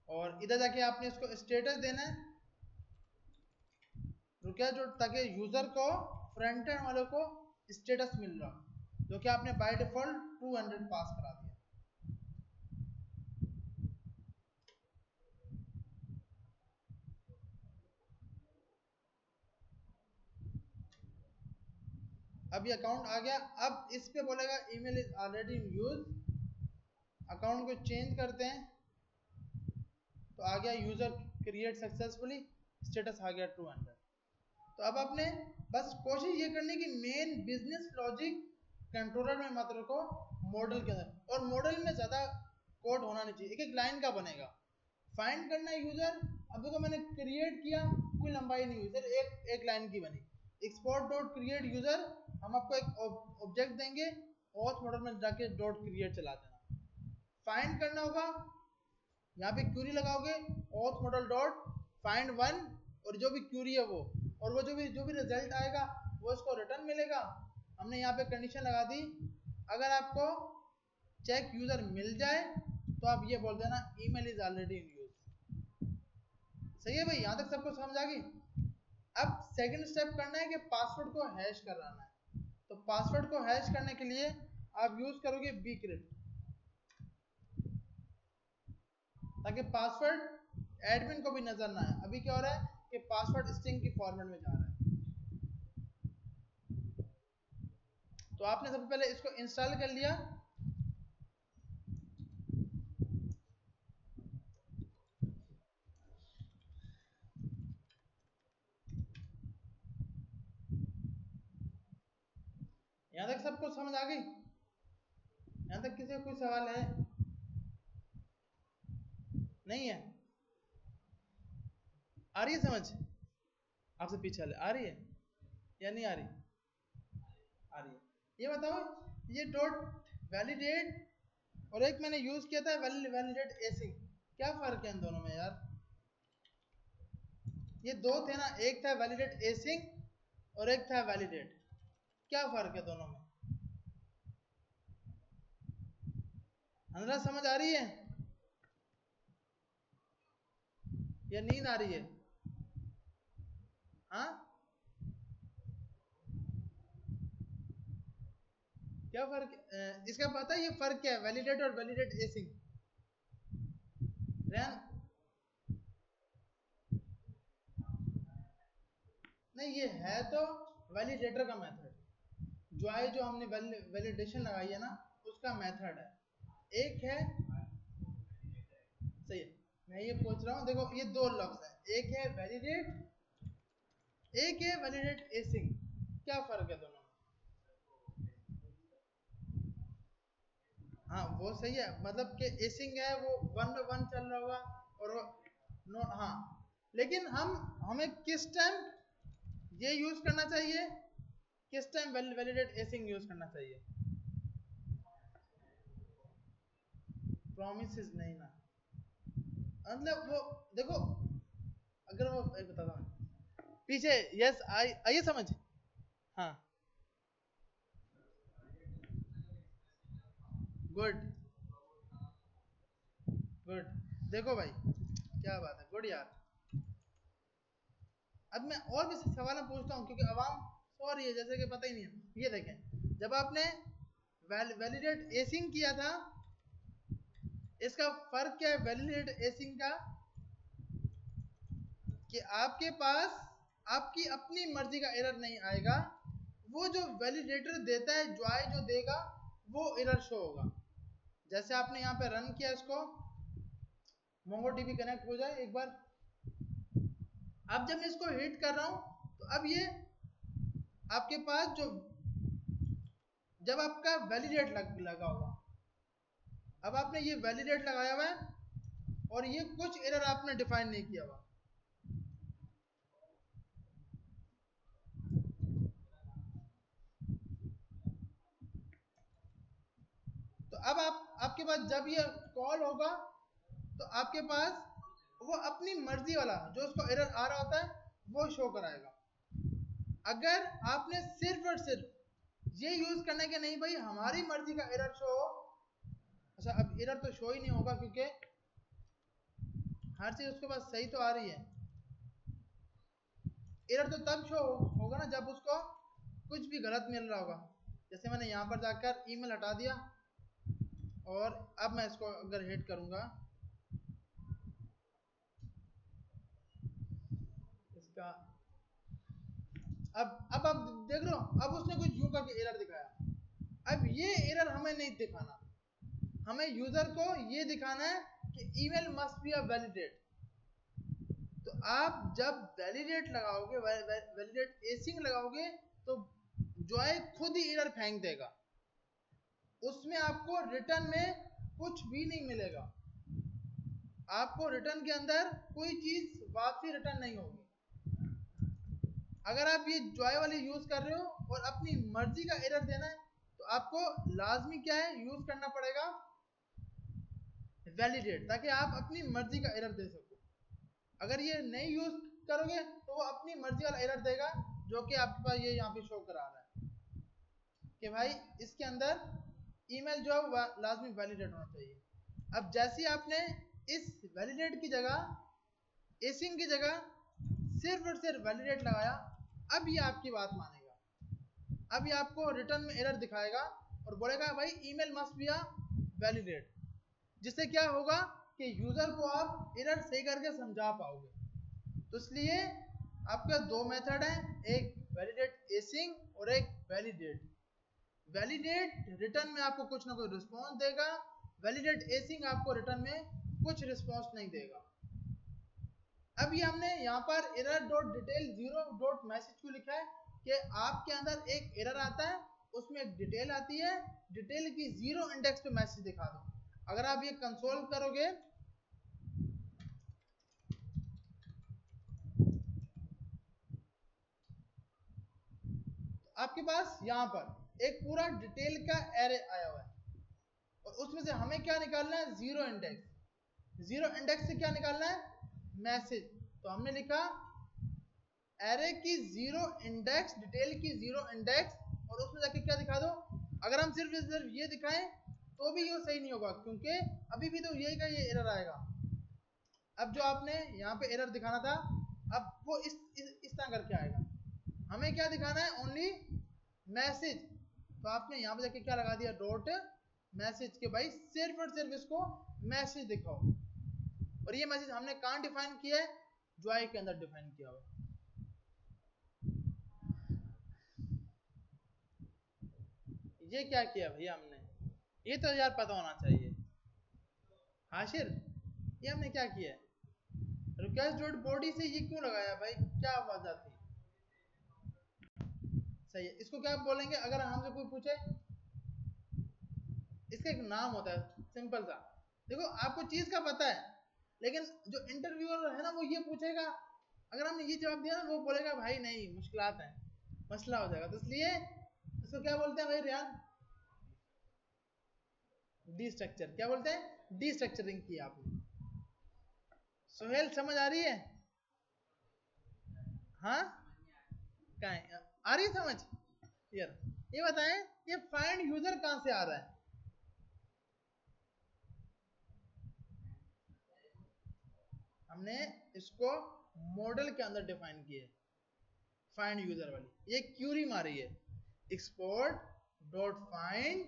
और इधर जाके आपने इसको स्टेटस देना है, रुकिया, जो ताकि यूजर को फ्रंट एंड वाले को स्टेटस मिल रहा, जो कि आपने बाय डिफॉल्ट 200 पास करा दिया। अब ये अकाउंट आ गया। अब इस पे बोलेगा email is already in use, account को चेंज करते हैं, तो आ गया यूजर क्रिएट सक्सेसफुली, स्टेटस आ गया 200। तो अब आपने बस कोशिश ये करनी कि मेन बिजनेस लॉजिक कंट्रोलर में मत रखो, मॉडल के अंदर। और मॉडल में ज्यादा कोड होना नहीं चाहिए, एक एक लाइन का बनेगा। फाइंड करना है यूजर, अब देखो मैंने क्रिएट किया, कोई लंबाई नहीं हुई सर, एक लाइन की बनी। एक्सपोर्ट डॉट क्रिएट यूजर, हम आपको एक ऑब्जेक्ट देंगे, ऑथ मॉडल में जाके डॉट क्रिएट चला देना। फाइंड करना होगा, यहाँ पे क्यूरी लगाओगे auth model dot find one, और जो भी क्यूरी है वो, और वो जो भी रिजल्ट आएगा वो इसको रिटर्न मिलेगा। हमने यहाँ पे कंडीशन लगा दी, अगर आपको चेक यूजर मिल जाए तो आप ये बोल देना email is already in use. सही है भाई, यहाँ तक सबको समझ आ गई। अब सेकंड स्टेप करना है कि पासवर्ड को हैश कराना है। तो पासवर्ड को हैश करने के लिए आप यूज करोगे bcrypt, ताकि पासवर्ड एडमिन को भी नजर ना आए। अभी क्या हो रहा है कि पासवर्ड स्ट्रिंग की फॉर्मेट में जा रहा है। तो आपने सबसे पहले इसको इंस्टॉल कर लिया, यहां तक सबको समझ आ गई? यहां तक किसी को कोई सवाल है? नहीं है? आ रही है समझ? आपसे पीछे वाले आ रही है या नहीं आ रही? आ रही है। ये बताओ, ये डॉट वैलिडेट और एक मैंने यूज किया था वैलिडेट एसिंग, क्या फर्क है इन दोनों में यार? ये दो थे ना, एक था वैलिडेट एसिंग और एक था वैलिडेट, क्या फर्क है दोनों में? अंदर समझ आ रही है या नींद आ रही है? हाँ, क्या फर्क इसका पता है? ये फर्क क्या है, वैलिडेट और वैलिडेट एसिंग? रैन नहीं, ये है तो वैलिडेटर का मेथड, जो हमने वैलिडेशन लगाई है ना, उसका मेथड है। एक है, सही है, मैं ये पूछ रहा हूँ, देखो ये दो लफ्ज है, एक है वैलिडेट, एक है वैलिडेट एसिंग। क्या फर्क है दोनों में? हाँ वो सही है, मतलब कि एसिंग है वो 1 में 1 चल रहा होगा, और वो नो, हाँ, लेकिन हमें किस टाइम ये यूज करना चाहिए, किस टाइम वैलिडेट एसिंग यूज करना चाहिए? प्रोमिसेस नहीं ना, मतलब वो देखो, अगर वो एक बताता हूँ पीछे, यस आइए समझ। हाँ, गुड गुड, देखो भाई क्या बात है, गुड यार। अब मैं और भी सवाल पूछता हूँ, क्योंकि आवाम सो रही है जैसे कि पता ही नहीं है। ये देखें, जब आपने वैलिडेट एसिंग किया था, इसका फर्क क्या है वैलिडेट एसिंग का, कि आपके पास आपकी अपनी मर्जी का एरर नहीं आएगा, वो जो वैलिडेटर देता है, जो देगा वो एरर शो होगा। जैसे आपने यहाँ पे रन किया इसको, मोंगोडीबी कनेक्ट हो जाए एक बार। अब जब मैं इसको हिट कर रहा हूं, तो अब ये आपके पास जो, जब आपका वैलिडेट लगा होगा, अब आपने ये वैलिडेट लगाया हुआ है, और ये कुछ एरर आपने डिफाइन नहीं किया हुआ, तो अब आपके पास जब ये कॉल होगा, तो आपके पास वो अपनी मर्जी वाला जो उसको एरर आ रहा होता है वो शो कराएगा। अगर आपने सिर्फ और सिर्फ ये यूज करने के नहीं भाई हमारी मर्जी का एरर शो हो, अच्छा अब एरर तो शो ही नहीं होगा, क्योंकि हर चीज उसके पास सही तो आ रही है। एरर तो तब शो होगा ना जब उसको कुछ भी गलत मिल रहा होगा। जैसे मैंने यहाँ पर जाकर ईमेल हटा दिया, और अब मैं इसको अगर हिट करूंगा, इसका अब आप देख रहे हो, अब उसने कुछ यूं करके एरर दिखाया। अब ये एरर हमें नहीं दिखाना, हमें यूजर को ये दिखाना है कि email must be a validate. तो आप जब वैलिडेट लगाओगे, वैलिडेट एसिंग लगाओगे, तो जॉय खुद ही एरर फेंक देगा, उसमें आपको रिटर्न में कुछ भी नहीं मिलेगा, आपको रिटर्न के अंदर कोई चीज वापसी रिटर्न नहीं होगी। अगर आप ये जॉय वाली यूज कर रहे हो और अपनी मर्जी का एरर देना है, तो आपको लाजमी क्या है यूज करना पड़ेगा, वैलिडेट, ताकि आप अपनी मर्जी का एरर दे सको। अगर ये नहीं यूज करोगे तो वो अपनी मर्जी वाला एरर देगा, जो कि आपके पास ये यहाँ पे शो करा रहा है कि भाई इसके अंदर ईमेल जो है लाजमी वैलिडेट होना चाहिए। अब जैसे आपने इस वैलिडेट की जगह, एसिंग की जगह सिर्फ और सिर्फ वैलिडेट लगाया, अब ये आपकी बात मानेगा, अब ये आपको रिटर्न में एरर दिखाएगा और बोलेगा भाई email must be a validate, जिससे क्या होगा कि यूजर को आप एरर सही करके समझा पाओगे। तो इसलिए आपके दो मेथड हैं, एक वैलिडेट एसिंग और एक वैलिडेट। वैलिडेट रिटर्न में आपको कुछ ना कुछ रिस्पॉन्स देगा, वैलिडेट एसिंग आपको रिटर्न में कुछ रिस्पॉन्स नहीं देगा। अब ये हमने यहाँ पर error dot detail zero dot message क्यों लिखा है, कि आपके अंदर एक एरर आता है, उसमें एक डिटेल आती है, डिटेल की जीरो इंडेक्स पे मैसेज दिखा दो। अगर आप ये कंसोल करोगे, आपके पास यहाँ पर एक पूरा डिटेल का एरे आया हुआ है, और उसमें से हमें क्या निकालना है, जीरो इंडेक्स। जीरो इंडेक्स से क्या निकालना है, मैसेज। तो हमने लिखा एरे की जीरो इंडेक्स, डिटेल की जीरो इंडेक्स, और उसमें जाके क्या दिखा दो। अगर हम सिर्फ ये दिखाएं तो भी ये सही नहीं होगा, क्योंकि अभी भी तो यही का ये एरर आएगा। अब जो आपने यहाँ पे एरर दिखाना था, अब वो इस तरह करके आएगा। हमें क्या दिखाना है, ओनली मैसेज। तो आपने यहाँ पे जाके क्या लगा दिया, डॉट मैसेज के भाई सिर्फ और सिर्फ इसको मैसेज दिखाओ। और ये मैसेज हमने कहाँ डिफाइन किया है, ज्वाई के अंदर डिफाइन किया हुआ। ये क्या किया भैया हमने, ये तो यार पता होना चाहिए। हाशिर, ये हमने क्या किया है, रिक्वेस्ट डॉट बॉडी से ये क्यों लगाया भाई, क्या वजह थी? सही है, इसको क्या बोलेंगे अगर हमसे कोई पूछे, इसका एक नाम होता है सिंपल सा। देखो आपको चीज का पता है, लेकिन जो इंटरव्यूअर है ना वो ये पूछेगा, अगर हमने ये जवाब दिया ना वो बोलेगा भाई नहीं मुश्किलात है, मसला हो जाएगा। तो इसलिए इसको क्या बोलते हैं भाई रियान, डी स्ट्रक्चर। क्या बोलते हैं, डी स्ट्रक्चरिंग की आपने। सोहेल समझ आ रही है? हाँ, कहाँ आ रही है समझ? यार ये बताएं, ये फाइंड यूजर कहां से आ रहा है? हमने इसको मॉडल के अंदर डिफाइन किया है, फाइंड यूजर वाली। ये क्यूरी मारी है, एक्सपोर्ट डॉट फाइंड।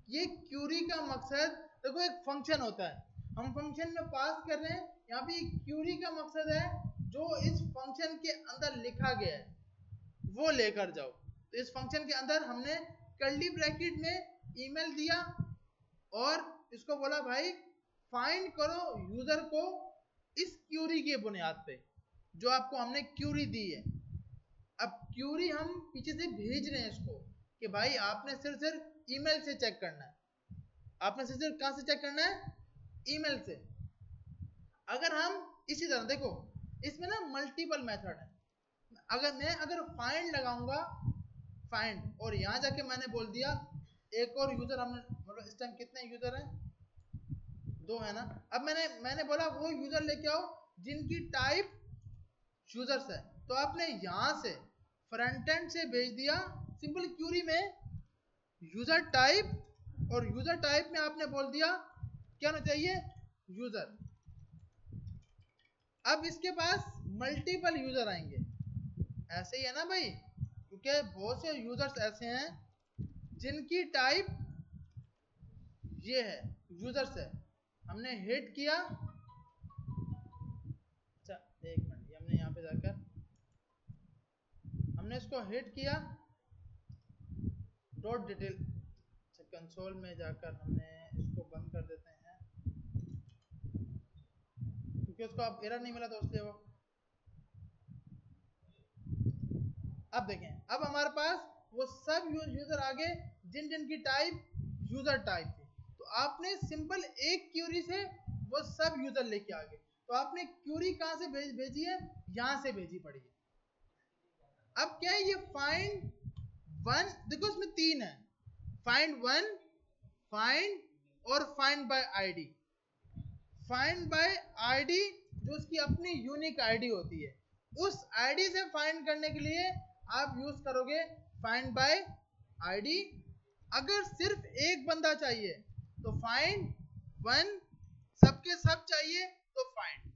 ये क्यूरी का मकसद, देखो एक फंक्शन होता है, हम फंक्शन में पास कर रहे हैं, यहाँ पे क्यूरी का मकसद है जो इस फंक्शन के अंदर लिखा गया है वो लेकर जाओ। तो इस फंक्शन के अंदर हमने कर्ली ब्रैकेट में ईमेल दिया और इसको बोला भाई फाइंड करो यूजर को इस क्यूरी के बुनियाद पे जो आपको हमने क्यूरी दी है। अब क्यूरी हम पीछे से भेज रहे हैं इसको कि भाई आपने सिर्फ ईमेल से चेक करना है, आपने सिर्फ कहां से चेक करना है, ईमेल से। अगर हम इसी तरह देखो, इसमें ना मल्टीपल मेथड है। अगर फाइंड लगाऊंगा, फाइंड, और यहां जाके मैंने बोल दिया एक और यूजर, हमने मतलब इस टाइम कितने यूजर हैं, 2 है ना। अब मैंने बोला वो यूजर लेके आओ जिनकी टाइप यूजर्स है। तो आपने यहां से फ्रंट एंड से भेज दिया सिंपल क्यूरी में यूजर टाइप, और यूजर टाइप में आपने बोल दिया क्या होना चाहिए, यूजर। अब इसके पास मल्टीपल यूजर आएंगे, ऐसे ही है ना भाई, क्योंकि बहुत से यूजर्स ऐसे हैं जिनकी टाइप ये है, यूजर्स है। हमने हिट किया, अच्छा एक मिनट, हमने यहाँ पे जाकर हमने इसको हिट किया डॉट डिटेल, अच्छा कंसोल में जाकर हमने इसको बंद कर देते हैं क्योंकि उसको अब एरर नहीं मिला तो इसलिए वो। अब देखें, अब हमारे पास वो सब यूजर आ गए जिन जिन की टाइप यूजर टाइप थी। तो आपने सिंपल एक क्यूरी से वो सब यूजर लेके आ गए। तो आपने क्यूरी कहां से भेजी है, यहां से भेजी पड़ी है। अब क्या है ये फाइंड वन, देखो इसमें 3 है, फाइंड वन, फाइंड और find by ID. Find by ID जो उसकी अपनी यूनिक आईडी होती है, उस आईडी से फाइंड करने के लिए आप यूज करोगे फाइंड बाय आईडी। अगर सिर्फ एक बंदा चाहिए तो फाइंड वन, सबके सब चाहिए तो फाइंड।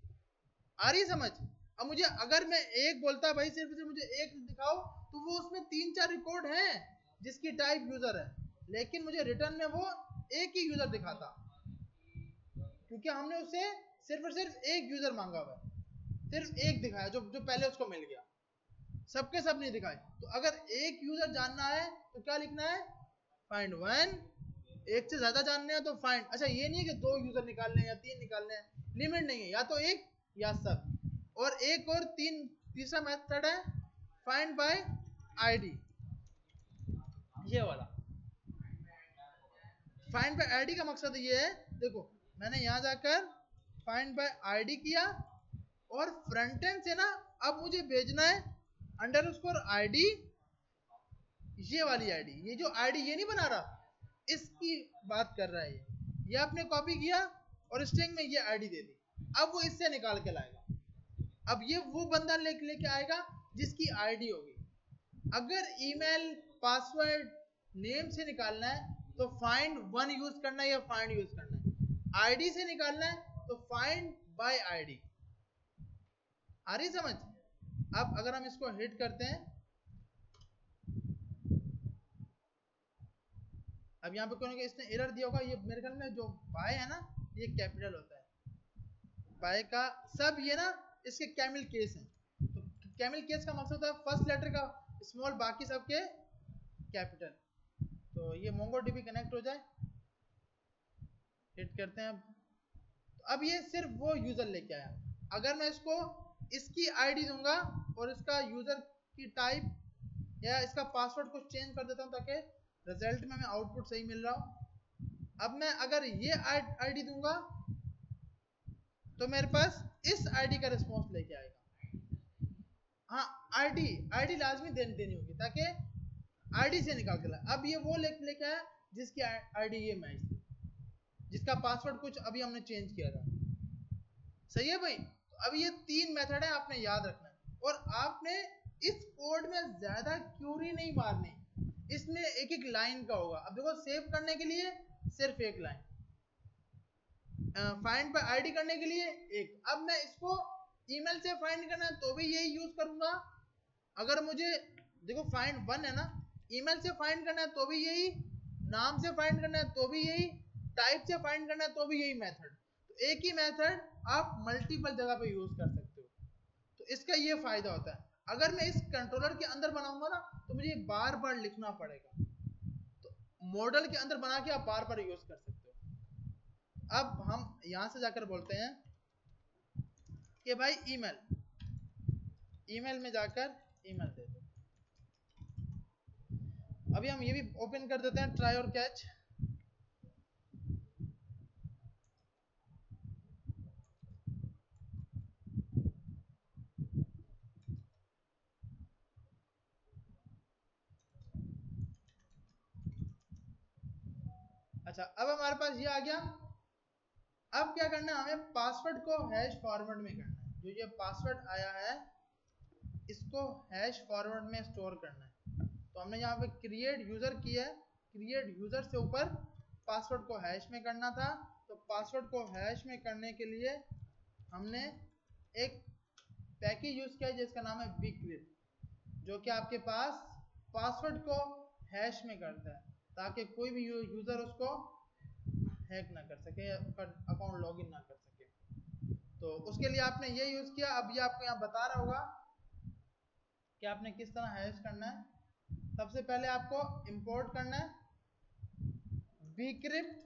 आ रही समझ? अब मुझे अगर मैं एक बोलता भाई सिर्फ मुझे एक दिखाओ, तो वो उसमें 3-4 रिकॉर्ड हैं जिसकी टाइप यूजर है, लेकिन मुझे रिटर्न में वो एक ही यूजर दिखाता, क्योंकि हमने उसे सिर्फ और सिर्फ एक यूजर मांगा हुआ है, सिर्फ एक दिखाया जो पहले उसको मिल गया, सबके सब नहीं दिखाए। तो अगर एक यूजर जानना है तो क्या लिखना है, फाइंड वन। एक से ज्यादा जानने हैं तो फाइंड, अच्छा ये नहीं है कि 2 यूजर निकालने हैं या 3 निकालने हैं, लिमिट नहीं है, या तो एक या सब। और एक और तीसरा मेथड है फाइंड बाय आईडी, ये वाला। फाइंड बाय आईडी का मकसद ये है, देखो मैंने यहां जाकर फाइंड बाय आईडी किया और फ्रंट एंड से ना अब मुझे भेजना है अंडरस्कोर आईडी, ये वाली आईडी, ये जो आईडी ये नहीं बना रहा, इसकी बात कर रहा है ये आपने कॉपी किया और स्ट्रिंग में ये आईडी दे दी। अब वो इससे निकाल के लाएगा, अब ये वो बंदा लेके आएगा जिसकी आईडी होगी। अगर ईमेल पासवर्ड नेम से निकालना है तो फाइंड वन यूज करना है या फाइंड यूज करना है। आईडी से निकालना है तो फाइंड बाय आईडी। आ रही समझ। अब अगर हम इसको हिट करते हैं, अब यहाँ पे कौन इसने एरर दिया होगा, ये मेरे ख्याल में जो बाय है ना ये कैपिटल होता है बाय का, सब ये ना इसके कैमिल केस हैं। तो कैमिल केस का मकसद होता है फर्स्ट लेटर का स्मॉल, बाकी सबके कैपिटल। तो ये मोंगोडीबी कनेक्ट हो जाए, हिट करते हैं। अब ये सिर्फ वो यूजर लेके आया। अगर मैं इसको इसकी आईडी दूंगा और इसका यूजर की टाइप या इसका पासवर्ड कुछ चेंज कर देता हूं ताकि रिजल्ट में मैं आउटपुट सही मिल रहा हूं। अब मैं अगर ये आईडी दूंगा तो मेरे पास इस आईडी का रिस्पॉन्स लेके आएगा। हाँ, आईडी लाजमी देनी होगी ताकि आईडी से निकाल के लाए। अब ये वो लेके आया जिसकी आईडी ये मैच थी, जिसका पासवर्ड कुछ अभी हमने चेंज किया था। सही है भाई। तो अब ये 3 मेथड है, आपने याद रखना है। और आपने इस कोड में ज्यादा क्यूरी नहीं मारनी, इसमें एक एक लाइन का होगा। अब देखो सेव करने के लिए सिर्फ एक लाइन, फाइंड बाय आईडी करने के लिए एक। अब मैं इसको ईमेल से फाइंड करना है तो भी यही यूज करूंगा। अगर मुझे देखो फाइंड वन है ना, ईमेल से फाइंड करना है तो भी यही, नाम से फाइंड करना है तो भी यही, टाइप से फाइंड करना है तो भी यही मेथड। तो एक ही मेथड आप मल्टीपल जगह पे यूज कर सकते हो। तो इसका ये फायदा होता है। अगर मैं इस कंट्रोलर के अंदर बनाऊंगा ना तो मुझे बार बार लिखना पड़ेगा। तो मॉडल के अंदर बना के आप बार बार यूज कर सकते हो। अब हम यहां से जाकर बोलते हैं कि भाई ईमेल में जाकर ईमेल दे दो। अभी हम ये भी ओपन कर देते हैं, ट्राई और कैच। अच्छा, अब हमारे पास ये आ गया। अब क्या करना है, हमें पासवर्ड को हैश फॉर्मेट में करना है। जो ये पासवर्ड आया है इसको हैश फॉर्मेट में स्टोर करना है। तो हमने यहाँ पे क्रिएट यूजर किया है, क्रिएट यूजर से ऊपर पासवर्ड को हैश में करना था। तो पासवर्ड को हैश में करने के लिए हमने एक पैकेज यूज किया जिसका नाम है bcrypt, जो कि आपके पास पासवर्ड को हैश में करता है ताकि कोई भी यूजर उसको हैक ना कर सके या अकाउंट लॉगिन ना कर सके। तो उसके लिए आपने ये यूज किया। अब ये आपको यहाँ बता रहा होगा कि आपने किस तरह हैश करना है। सबसे पहले आपको इंपोर्ट करना है bcrypt।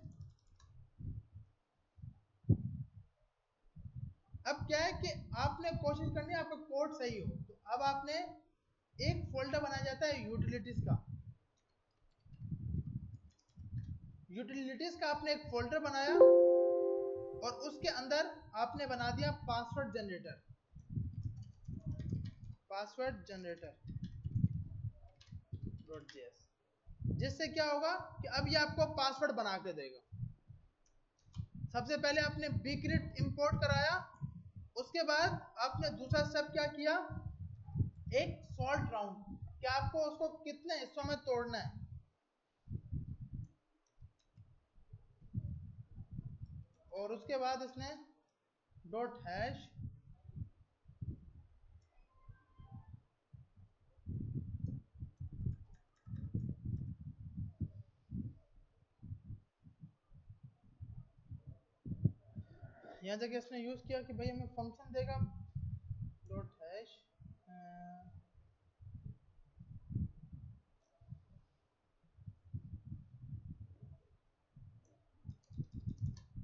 अब क्या है कि आपने कोशिश करनी है आपका कोड सही हो। तो अब आपने एक फोल्डर बनाया जाता है यूटिलिटीज का। यूटिलिटीज का आपने एक फोल्डर बनाया और उसके अंदर आपने बना दिया password generator, password generator .js। जिससे क्या होगा कि अब ये आपको पासवर्ड बना के देगा। सबसे पहले आपने bcrypt इंपोर्ट कराया, उसके बाद आपने दूसरा स्टेप क्या किया, एक सॉल्ट राउंड, कि आपको उसको कितने हिस्सों में तोड़ना है। और उसके बाद इसने डॉट हैश यहाँ जगह इसने यूज किया कि भाई हमें फंक्शन देगा डॉट हैश।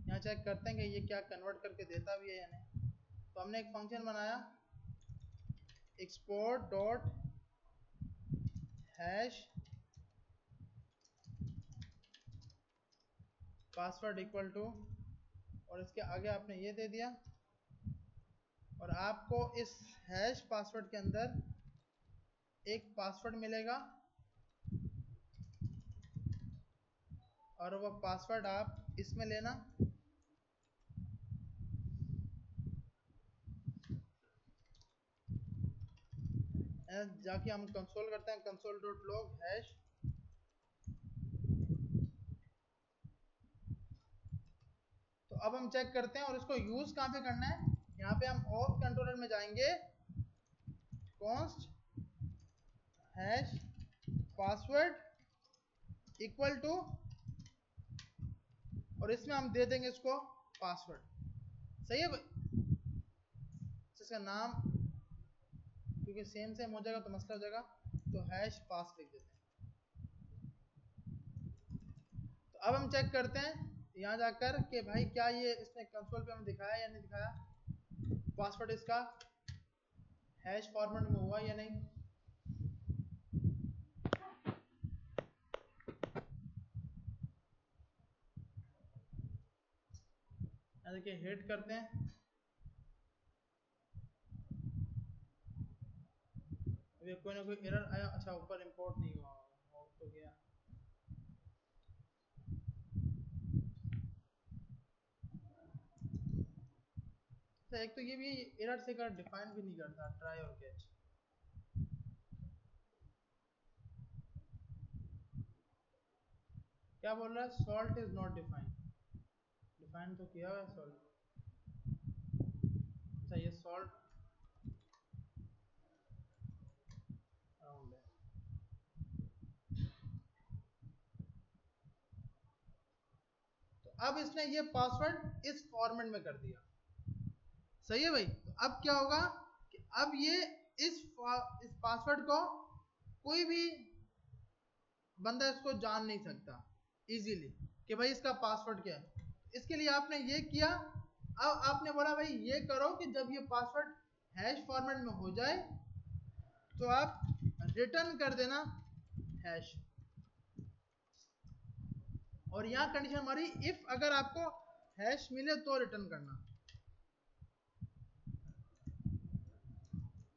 यहाँ चेक करते हैं कि ये क्या कन्वर्ट करके देता भी है या नहीं। तो हमने एक फंक्शन बनाया export dot hash password equal to, और इसके आगे आपने ये दे दिया। और आपको इस हैश पासवर्ड के अंदर एक पासवर्ड मिलेगा और वो पासवर्ड आप इसमें लेना। जाके हम कंसोल करते हैं, कंसोल डॉट लॉग हैश अब हम चेक करते हैं और इसको यूज कहाँ पे करना है। यहाँ पे हम ऑथ कंट्रोलर में जाएंगे, const hash password equal to, और इसमें हम दे देंगे इसको पासवर्ड। सही है भाई, इसका नाम क्योंकि सेम सेम हो जाएगा तो मसला हो जाएगा, तो हैश पास लिख देते हैं। तो अब हम चेक करते हैं यहाँ जाकर कि भाई क्या ये इसने कंसोल पे हमें दिखाया या नहीं दिखाया, पासवर्ड इसका हैश फॉर्मेट में हुआ या नहीं। देखिए हिट करते हैं, अभी कोई ना कोई एरर आया। अच्छा ऊपर इंपोर्ट नहीं हुआ, आउट तो गया। तो एक तो ये भी एरर से कर डिफाइन भी नहीं करता ट्राई और कैच। क्या बोल रहा है, salt is not define, define तो किया हुआ है सॉल्ट। अच्छा ये सॉल्ट अराउंड है। तो अब इसने ये पासवर्ड इस फॉर्मेट में कर दिया। सही है भाई, तो अब क्या होगा कि अब ये इस पासवर्ड को कोई भी बंदा इसको जान नहीं सकता इजीली कि भाई इसका पासवर्ड क्या है। इसके लिए आपने ये किया, अब आपने बोला भाई ये करो कि जब ये पासवर्ड हैश फॉर्मेट में हो जाए तो आप रिटर्न कर देना हैश, और यहां कंडीशन हमारी इफ अगर आपको हैश मिले तो रिटर्न करना,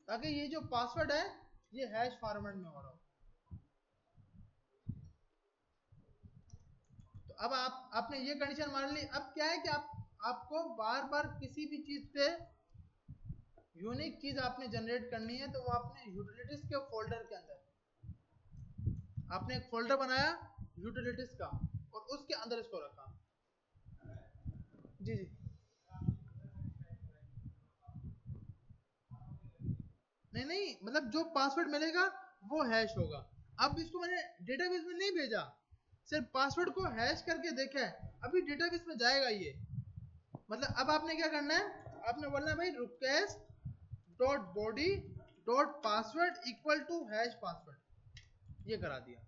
ताकि ये जो पासवर्ड है ये हैश फॉर्मेट में हो रहा हो। तो अब आपने ये कंडीशन मान ली। अब क्या है कि आपको बार बार किसी भी चीज पे यूनिक चीज आपने जनरेट करनी है, तो वो आपने यूटिलिटीज के फोल्डर के अंदर आपने एक फोल्डर बनाया यूटिलिटीज का और उसके अंदर इसको रखा। जी जी नहीं नहीं, मतलब जो पासवर्ड मिलेगा वो हैश होगा। अब इसको मैंने डेटाबेस में नहीं भेजा, सिर्फ पासवर्ड को हैश करके देखा है, अभी डेटाबेस में जाएगा ये। मतलब अब आपने क्या करना है, आपने बोलना है भाई request dot body dot password equal to hash password, ये करा दिया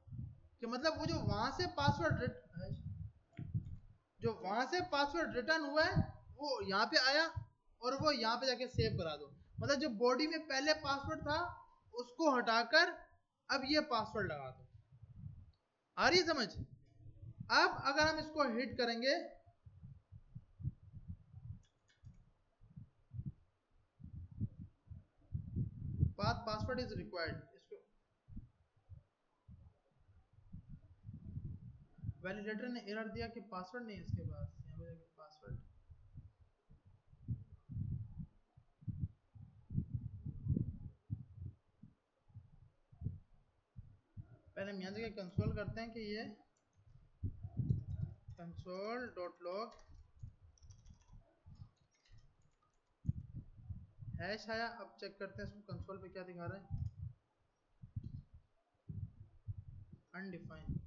कि मतलब वो जो वहां से पासवर्ड रिटर्न हुआ है वो यहाँ पे आया और वो यहाँ पे जाके सेव करा दो। मतलब जो बॉडी में पहले पासवर्ड था उसको हटाकर अब ये पासवर्ड लगा दो। आ रही समझ। अब अगर हम इसको हिट करेंगे, पासवर्ड इज रिक्वायर्ड, इसको वैलिडेटर ने एरर दिया कि पासवर्ड नहीं है इसके पास। यहाँ पे देखिए पासवर्ड, पहले हम यहाँ जगह कंसोल करते हैं कि ये कंसोल डॉट लॉग हैश आया। अब चेक करते हैं इसको कंसोल पे क्या दिखा रहा है, अनडिफाइंड।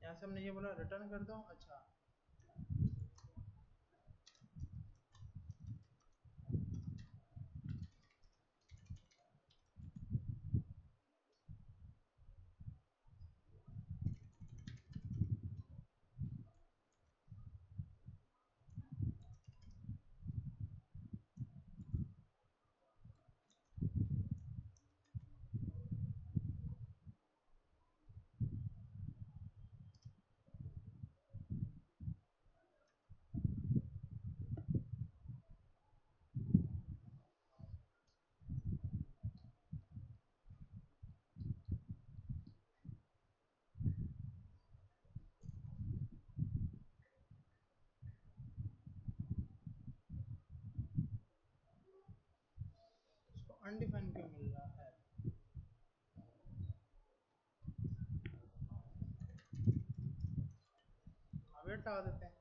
यहाँ से हमने ये बोला रिटर्न कर दो। अच्छा इसको अनडिफाइंड क्यों मिल रहा है, वेट लगा देते हैं।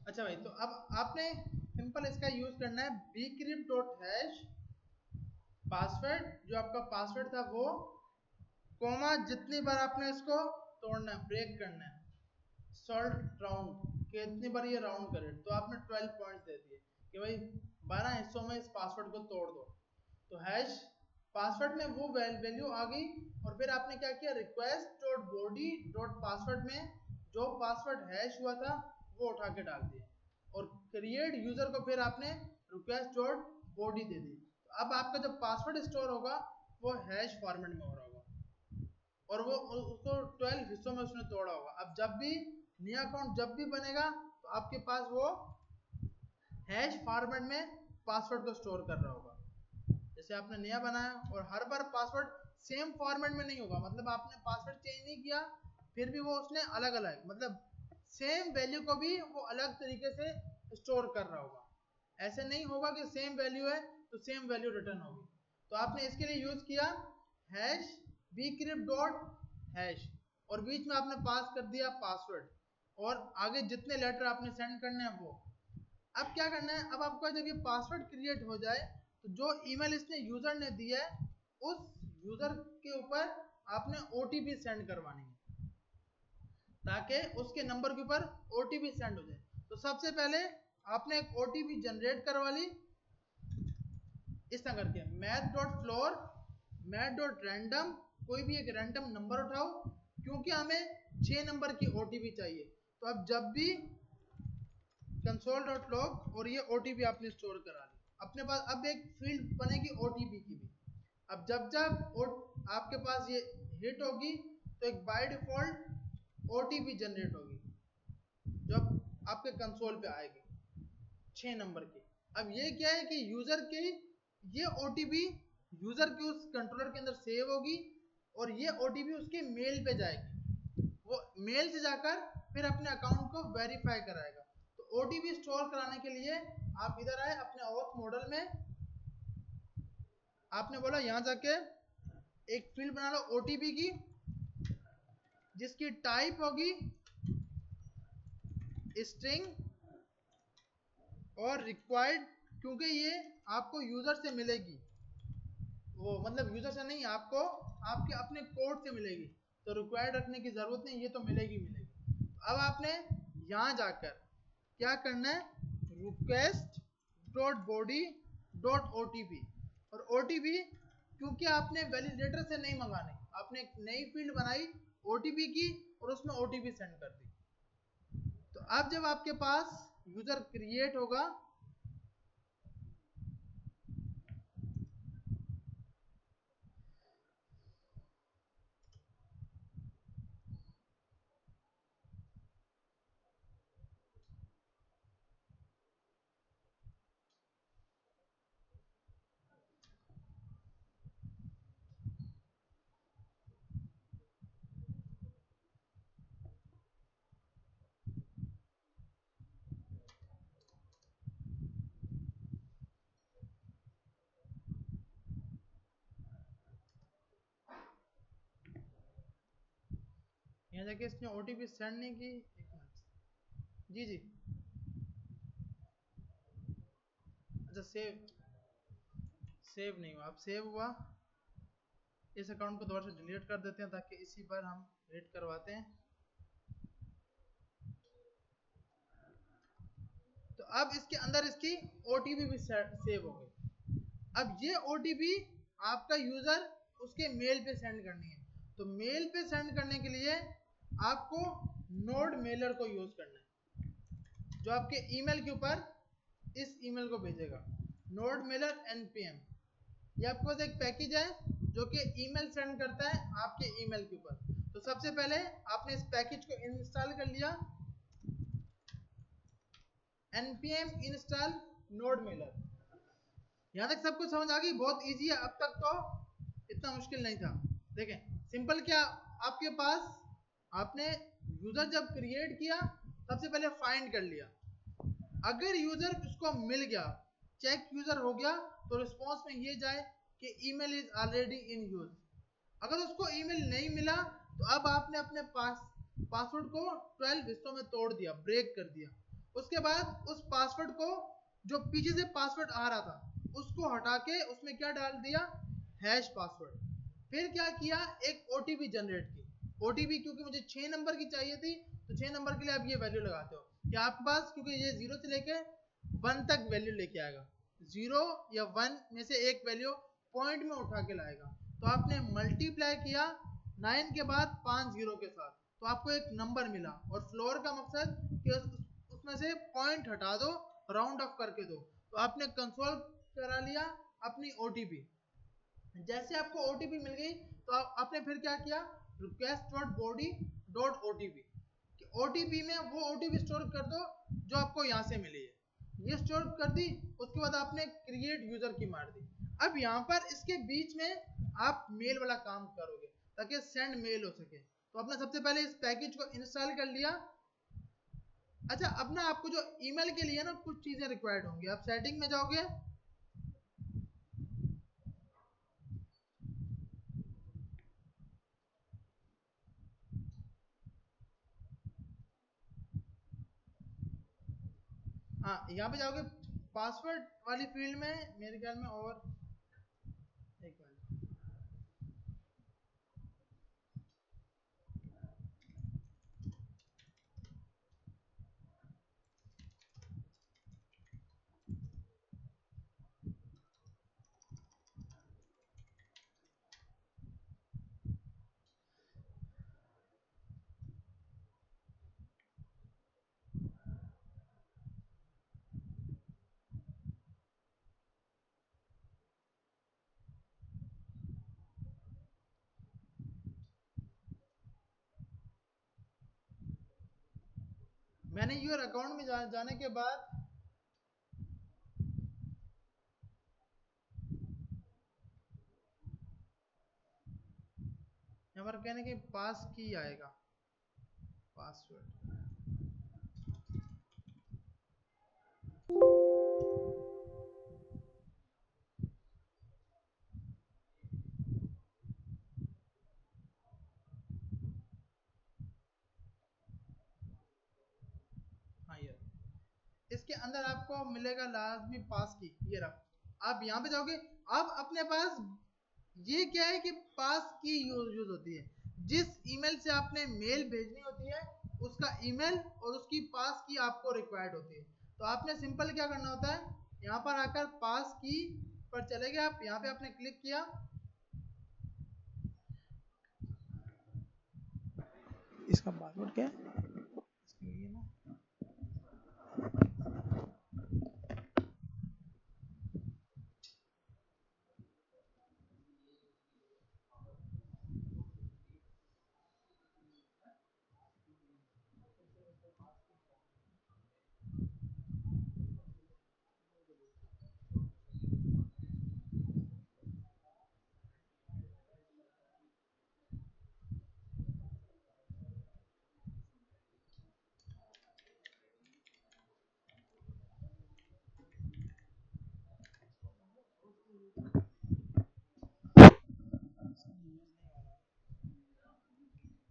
अच्छा भाई, तो अब आपने सिंपल इसका यूज करना है bcrypt डॉट हैश पासवर्ड, जो आपका पासवर्ड था वो, कोमा, जितनी बार आपने इसको तोड़ना है, ब्रेक करना है, सॉल्ट राउंड कि इतनी बार ये राउंड करे, तो आपने 12 पॉइंट्स दे दिए कि भाई 12 हिस्सों में इस पासवर्ड को तोड़ दो। तो हैश पासवर्ड में वो वैल्यू आ गई, और फिर आपने क्या किया, request dot body dot password में जो पासवर्ड हैश हुआ था वो उठा के डाल दिया, और क्रिएट यूजर को फिर आपने रिक्वेस्ट डॉट बॉडी दे दी। तो अब आपका जब पासवर्ड स्टोर होगा वो हैश फॉर्मेट में हो रहा होगा, और वो उसको 12 हिस्सों में उसने तोड़ा होगा। अब जब भी नया अकाउंट जब भी बनेगा तो आपके पास वो हैश फॉर्मेट में पासवर्ड को स्टोर कर रहा होगा। जैसे आपने नया बनाया और हर बार पासवर्ड सेम फॉर्मेट में नहीं होगा, मतलब आपने पासवर्ड चेंज नहीं किया फिर भी वो उसने अलग अलग मतलब सेम वैल्यू को भी वो अलग तरीके से स्टोर कर रहा होगा। ऐसे नहीं होगा कि सेम वैल्यू है तो सेम वैल्यू रिटर्न होगी। तो आपने इसके लिए यूज किया हैश bcrypt डॉट हैश और बीच में आपने पास कर दिया पासवर्ड और आगे जितने लेटर आपने सेंड करने हैं वो। अब क्या करना है, अब आपका जब ये पासवर्ड क्रिएट हो जाए तो जो ईमेल इसने यूजर ने दिया है उस यूजर के ऊपर आपने ओटीपी सेंड करवानी है ताकि उसके नंबर के ऊपर ओटीपी सेंड हो जाए। तो सबसे पहले आपने एक ओटीपी जनरेट करवा ली इस तरह करके math.floor math.random कोई भी एक रैंडम नंबर उठाओ क्योंकि हमें 6 नंबर की ओटीपी चाहिए। तो अब जब भी console.log और ये ओटीपी आपने स्टोर करा ली अपने पास। अब एक फील्ड बनेगी ओटीपी की भी। अब जब जब आपके पास ये हिट होगी तो एक बाय डिफॉल्ट ओटीपी जनरेट होगी जब आपके कंसोल पे आएगी 6 नंबर की। अब ये क्या है कि यूजर के ये ओटीपी यूजर के उस कंट्रोलर के अंदर सेव होगी और ये ओटीपी उसके मेल पे जाएगी, वो मेल से जाकर फिर अपने अकाउंट को वेरीफाई कराएगा। तो ओटीपी स्टोर कराने के लिए आप इधर आए अपने ऑथ मॉडल में, आपने बोला यहां जाके एक फील्ड बना लो ओटीपी की जिसकी टाइप होगी स्ट्रिंग और रिक्वायर्ड क्योंकि ये आपको यूजर से मिलेगी, वो मतलब यूजर से नहीं आपको आपके अपने कोड से मिलेगी तो रिक्वायर्ड रखने की जरूरत नहीं, ये तो मिलेगी मिलेगी। अब आपने यहां जाकर क्या करना है request dot body dot OTP और ओटीपी क्योंकि आपने वैलिडेटर से नहीं मंगाने, आपने एक नई फील्ड बनाई ओटीपी की और उसमें ओटीपी सेंड कर दी। तो अब जब आपके पास यूजर क्रिएट होगा यहाँ जाके इसने ओटीपी सेंड नहीं की, एक मिनट जी जी अच्छा सेव नहीं हुआ। अब सेव हुआ, इस अकाउंट को दोबारा से डिलीट कर देते हैं ताकि इसी पर हम एडिट करवाते हैं। तो अब इसके अंदर इसकी ओटीपी भी सेव हो गई। अब ये ओटीपी आपका यूजर उसके मेल पे सेंड करनी है, तो मेल पे सेंड करने के लिए आपको नोड मेलर को यूज करना है जो आपके ईमेल के ऊपर इस ईमेल को भेजेगा नोड मेलर npm। ये आपके पास एक पैकेज है जो कि ईमेल सेंड करता है आपके ईमेल के ऊपर। तो सबसे पहले आपने इस पैकेज को इंस्टॉल कर लिया npm इंस्टॉल नोड मेलर। यहां तक सब कुछ समझ आ गई, बहुत इजी है, अब तक तो इतना मुश्किल नहीं था। देखें सिंपल क्या आपके पास आपने यूजर जब क्रिएट किया सबसे पहले फाइंड कर लिया, अगर यूजर उसको मिल गया चेक यूजर हो गया तो रिस्पॉन्स में ये जाए कि email is already in use. अगर उसको ईमेल नहीं मिला तो अब आपने अपने पासवर्ड को 12 हिस्सों में तोड़ दिया, ब्रेक कर दिया। उसके बाद उस पासवर्ड को जो पीछे से पासवर्ड आ रहा था उसको हटा के उसमें क्या डाल दिया हैश पासवर्ड। फिर क्या किया एक ओटीपी जनरेट की, ओटीपी क्योंकि मुझे 6 नंबर की चाहिए थी तो 6 नंबर के लिए आप ये वैल्यू लगाते हो कि आपके पास क्योंकि ये 0 से लेके 1 तक वैल्यू लेके आएगा, 0 या 1 में से एक वैल्यू पॉइंट में उठा के लाएगा। तो आपने मल्टीप्लाई किया 9 के बाद 5 0 के साथ तो आपको एक नंबर मिला और फ्लोर का मकसद कि उसमें से पॉइंट हटा दो राउंड ऑफ करके दो। तो आपने कंसोल करा लिया अपनी ओटीपी। जैसे आपको ओटीपी मिल गई तो आपने फिर क्या किया request dot body dot OTP, OTP में वो ओटीपी स्टोर कर दो जो आपको यहाँ से मिली है, ये स्टोर कर दी। उसके बाद आपने क्रिएट यूजर की मार दी। अब यहाँ पर इसके बीच में आप मेल वाला काम करोगे ताकि सेंड मेल हो सके। तो आपने सबसे पहले इस पैकेज को इंस्टॉल कर लिया। अच्छा, अब ना आपको जो ईमेल के लिए ना कुछ चीजें रिक्वायर्ड होंगी। आप सेटिंग में जाओगे, हाँ यहाँ पे जाओगे पासवर्ड वाली फील्ड में, मेरे ख्याल में, और एक मिनट, मैंने यूर अकाउंट में जाने के बाद यहाँ पर कहने के पास की आएगा पासवर्ड। हाँ ये इसके अंदर आपको मिलेगा लाजमी पास की, ये रहा। आप यहाँ पे जाओगे, अब अपने पास ये क्या है कि पास की यूज होती है। जिस ईमेल से आपने मेल भेजनी होती है उसका ईमेल और उसकी पास की आपको रिक्वायर्ड होती है। तो आपने सिंपल क्या करना होता है, यहाँ पर आकर पास की पर चले गए आप, यहाँ पे आपने क्लिक किया। इसका पासवर्ड क्या है, ये ना,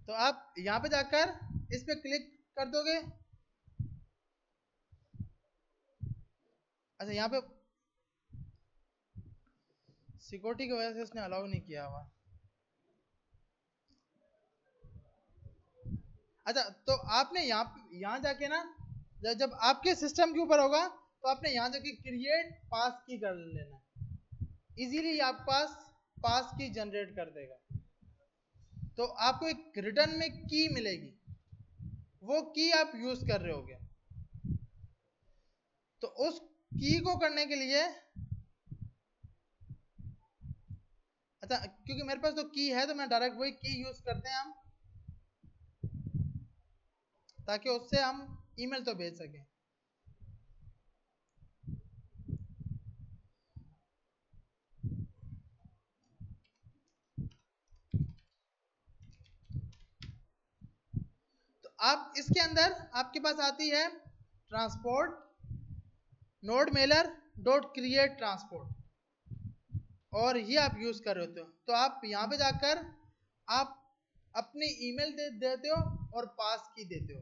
तो आप यहाँ पे जाकर इस पे क्लिक कर दोगे। अच्छा, यहाँ पे सिक्योरिटी की वजह से इसने अलाउ नहीं किया हुआ। अच्छा, तो आपने यहाँ जाके ना, जब आपके सिस्टम के ऊपर होगा तो आपने यहाँ जाके क्रिएट पास की कर लेना, इजीली आप पास की जनरेट कर देगा। तो आपको एक रिटर्न में की मिलेगी, वो की आप यूज कर रहे होगे। तो उस की को करने के लिए, अच्छा क्योंकि मेरे पास तो की है तो मैं डायरेक्ट वही की यूज करते हैं हम, ताकि उससे हम ईमेल तो भेज सकें। तो आप इसके अंदर आपके पास आती है transport node Mailer dot create transport, और ये आप यूज कर रहे होते हो। तो आप यहाँ पे जाकर आप अपनी ईमेल देते हो और पास की देते हो।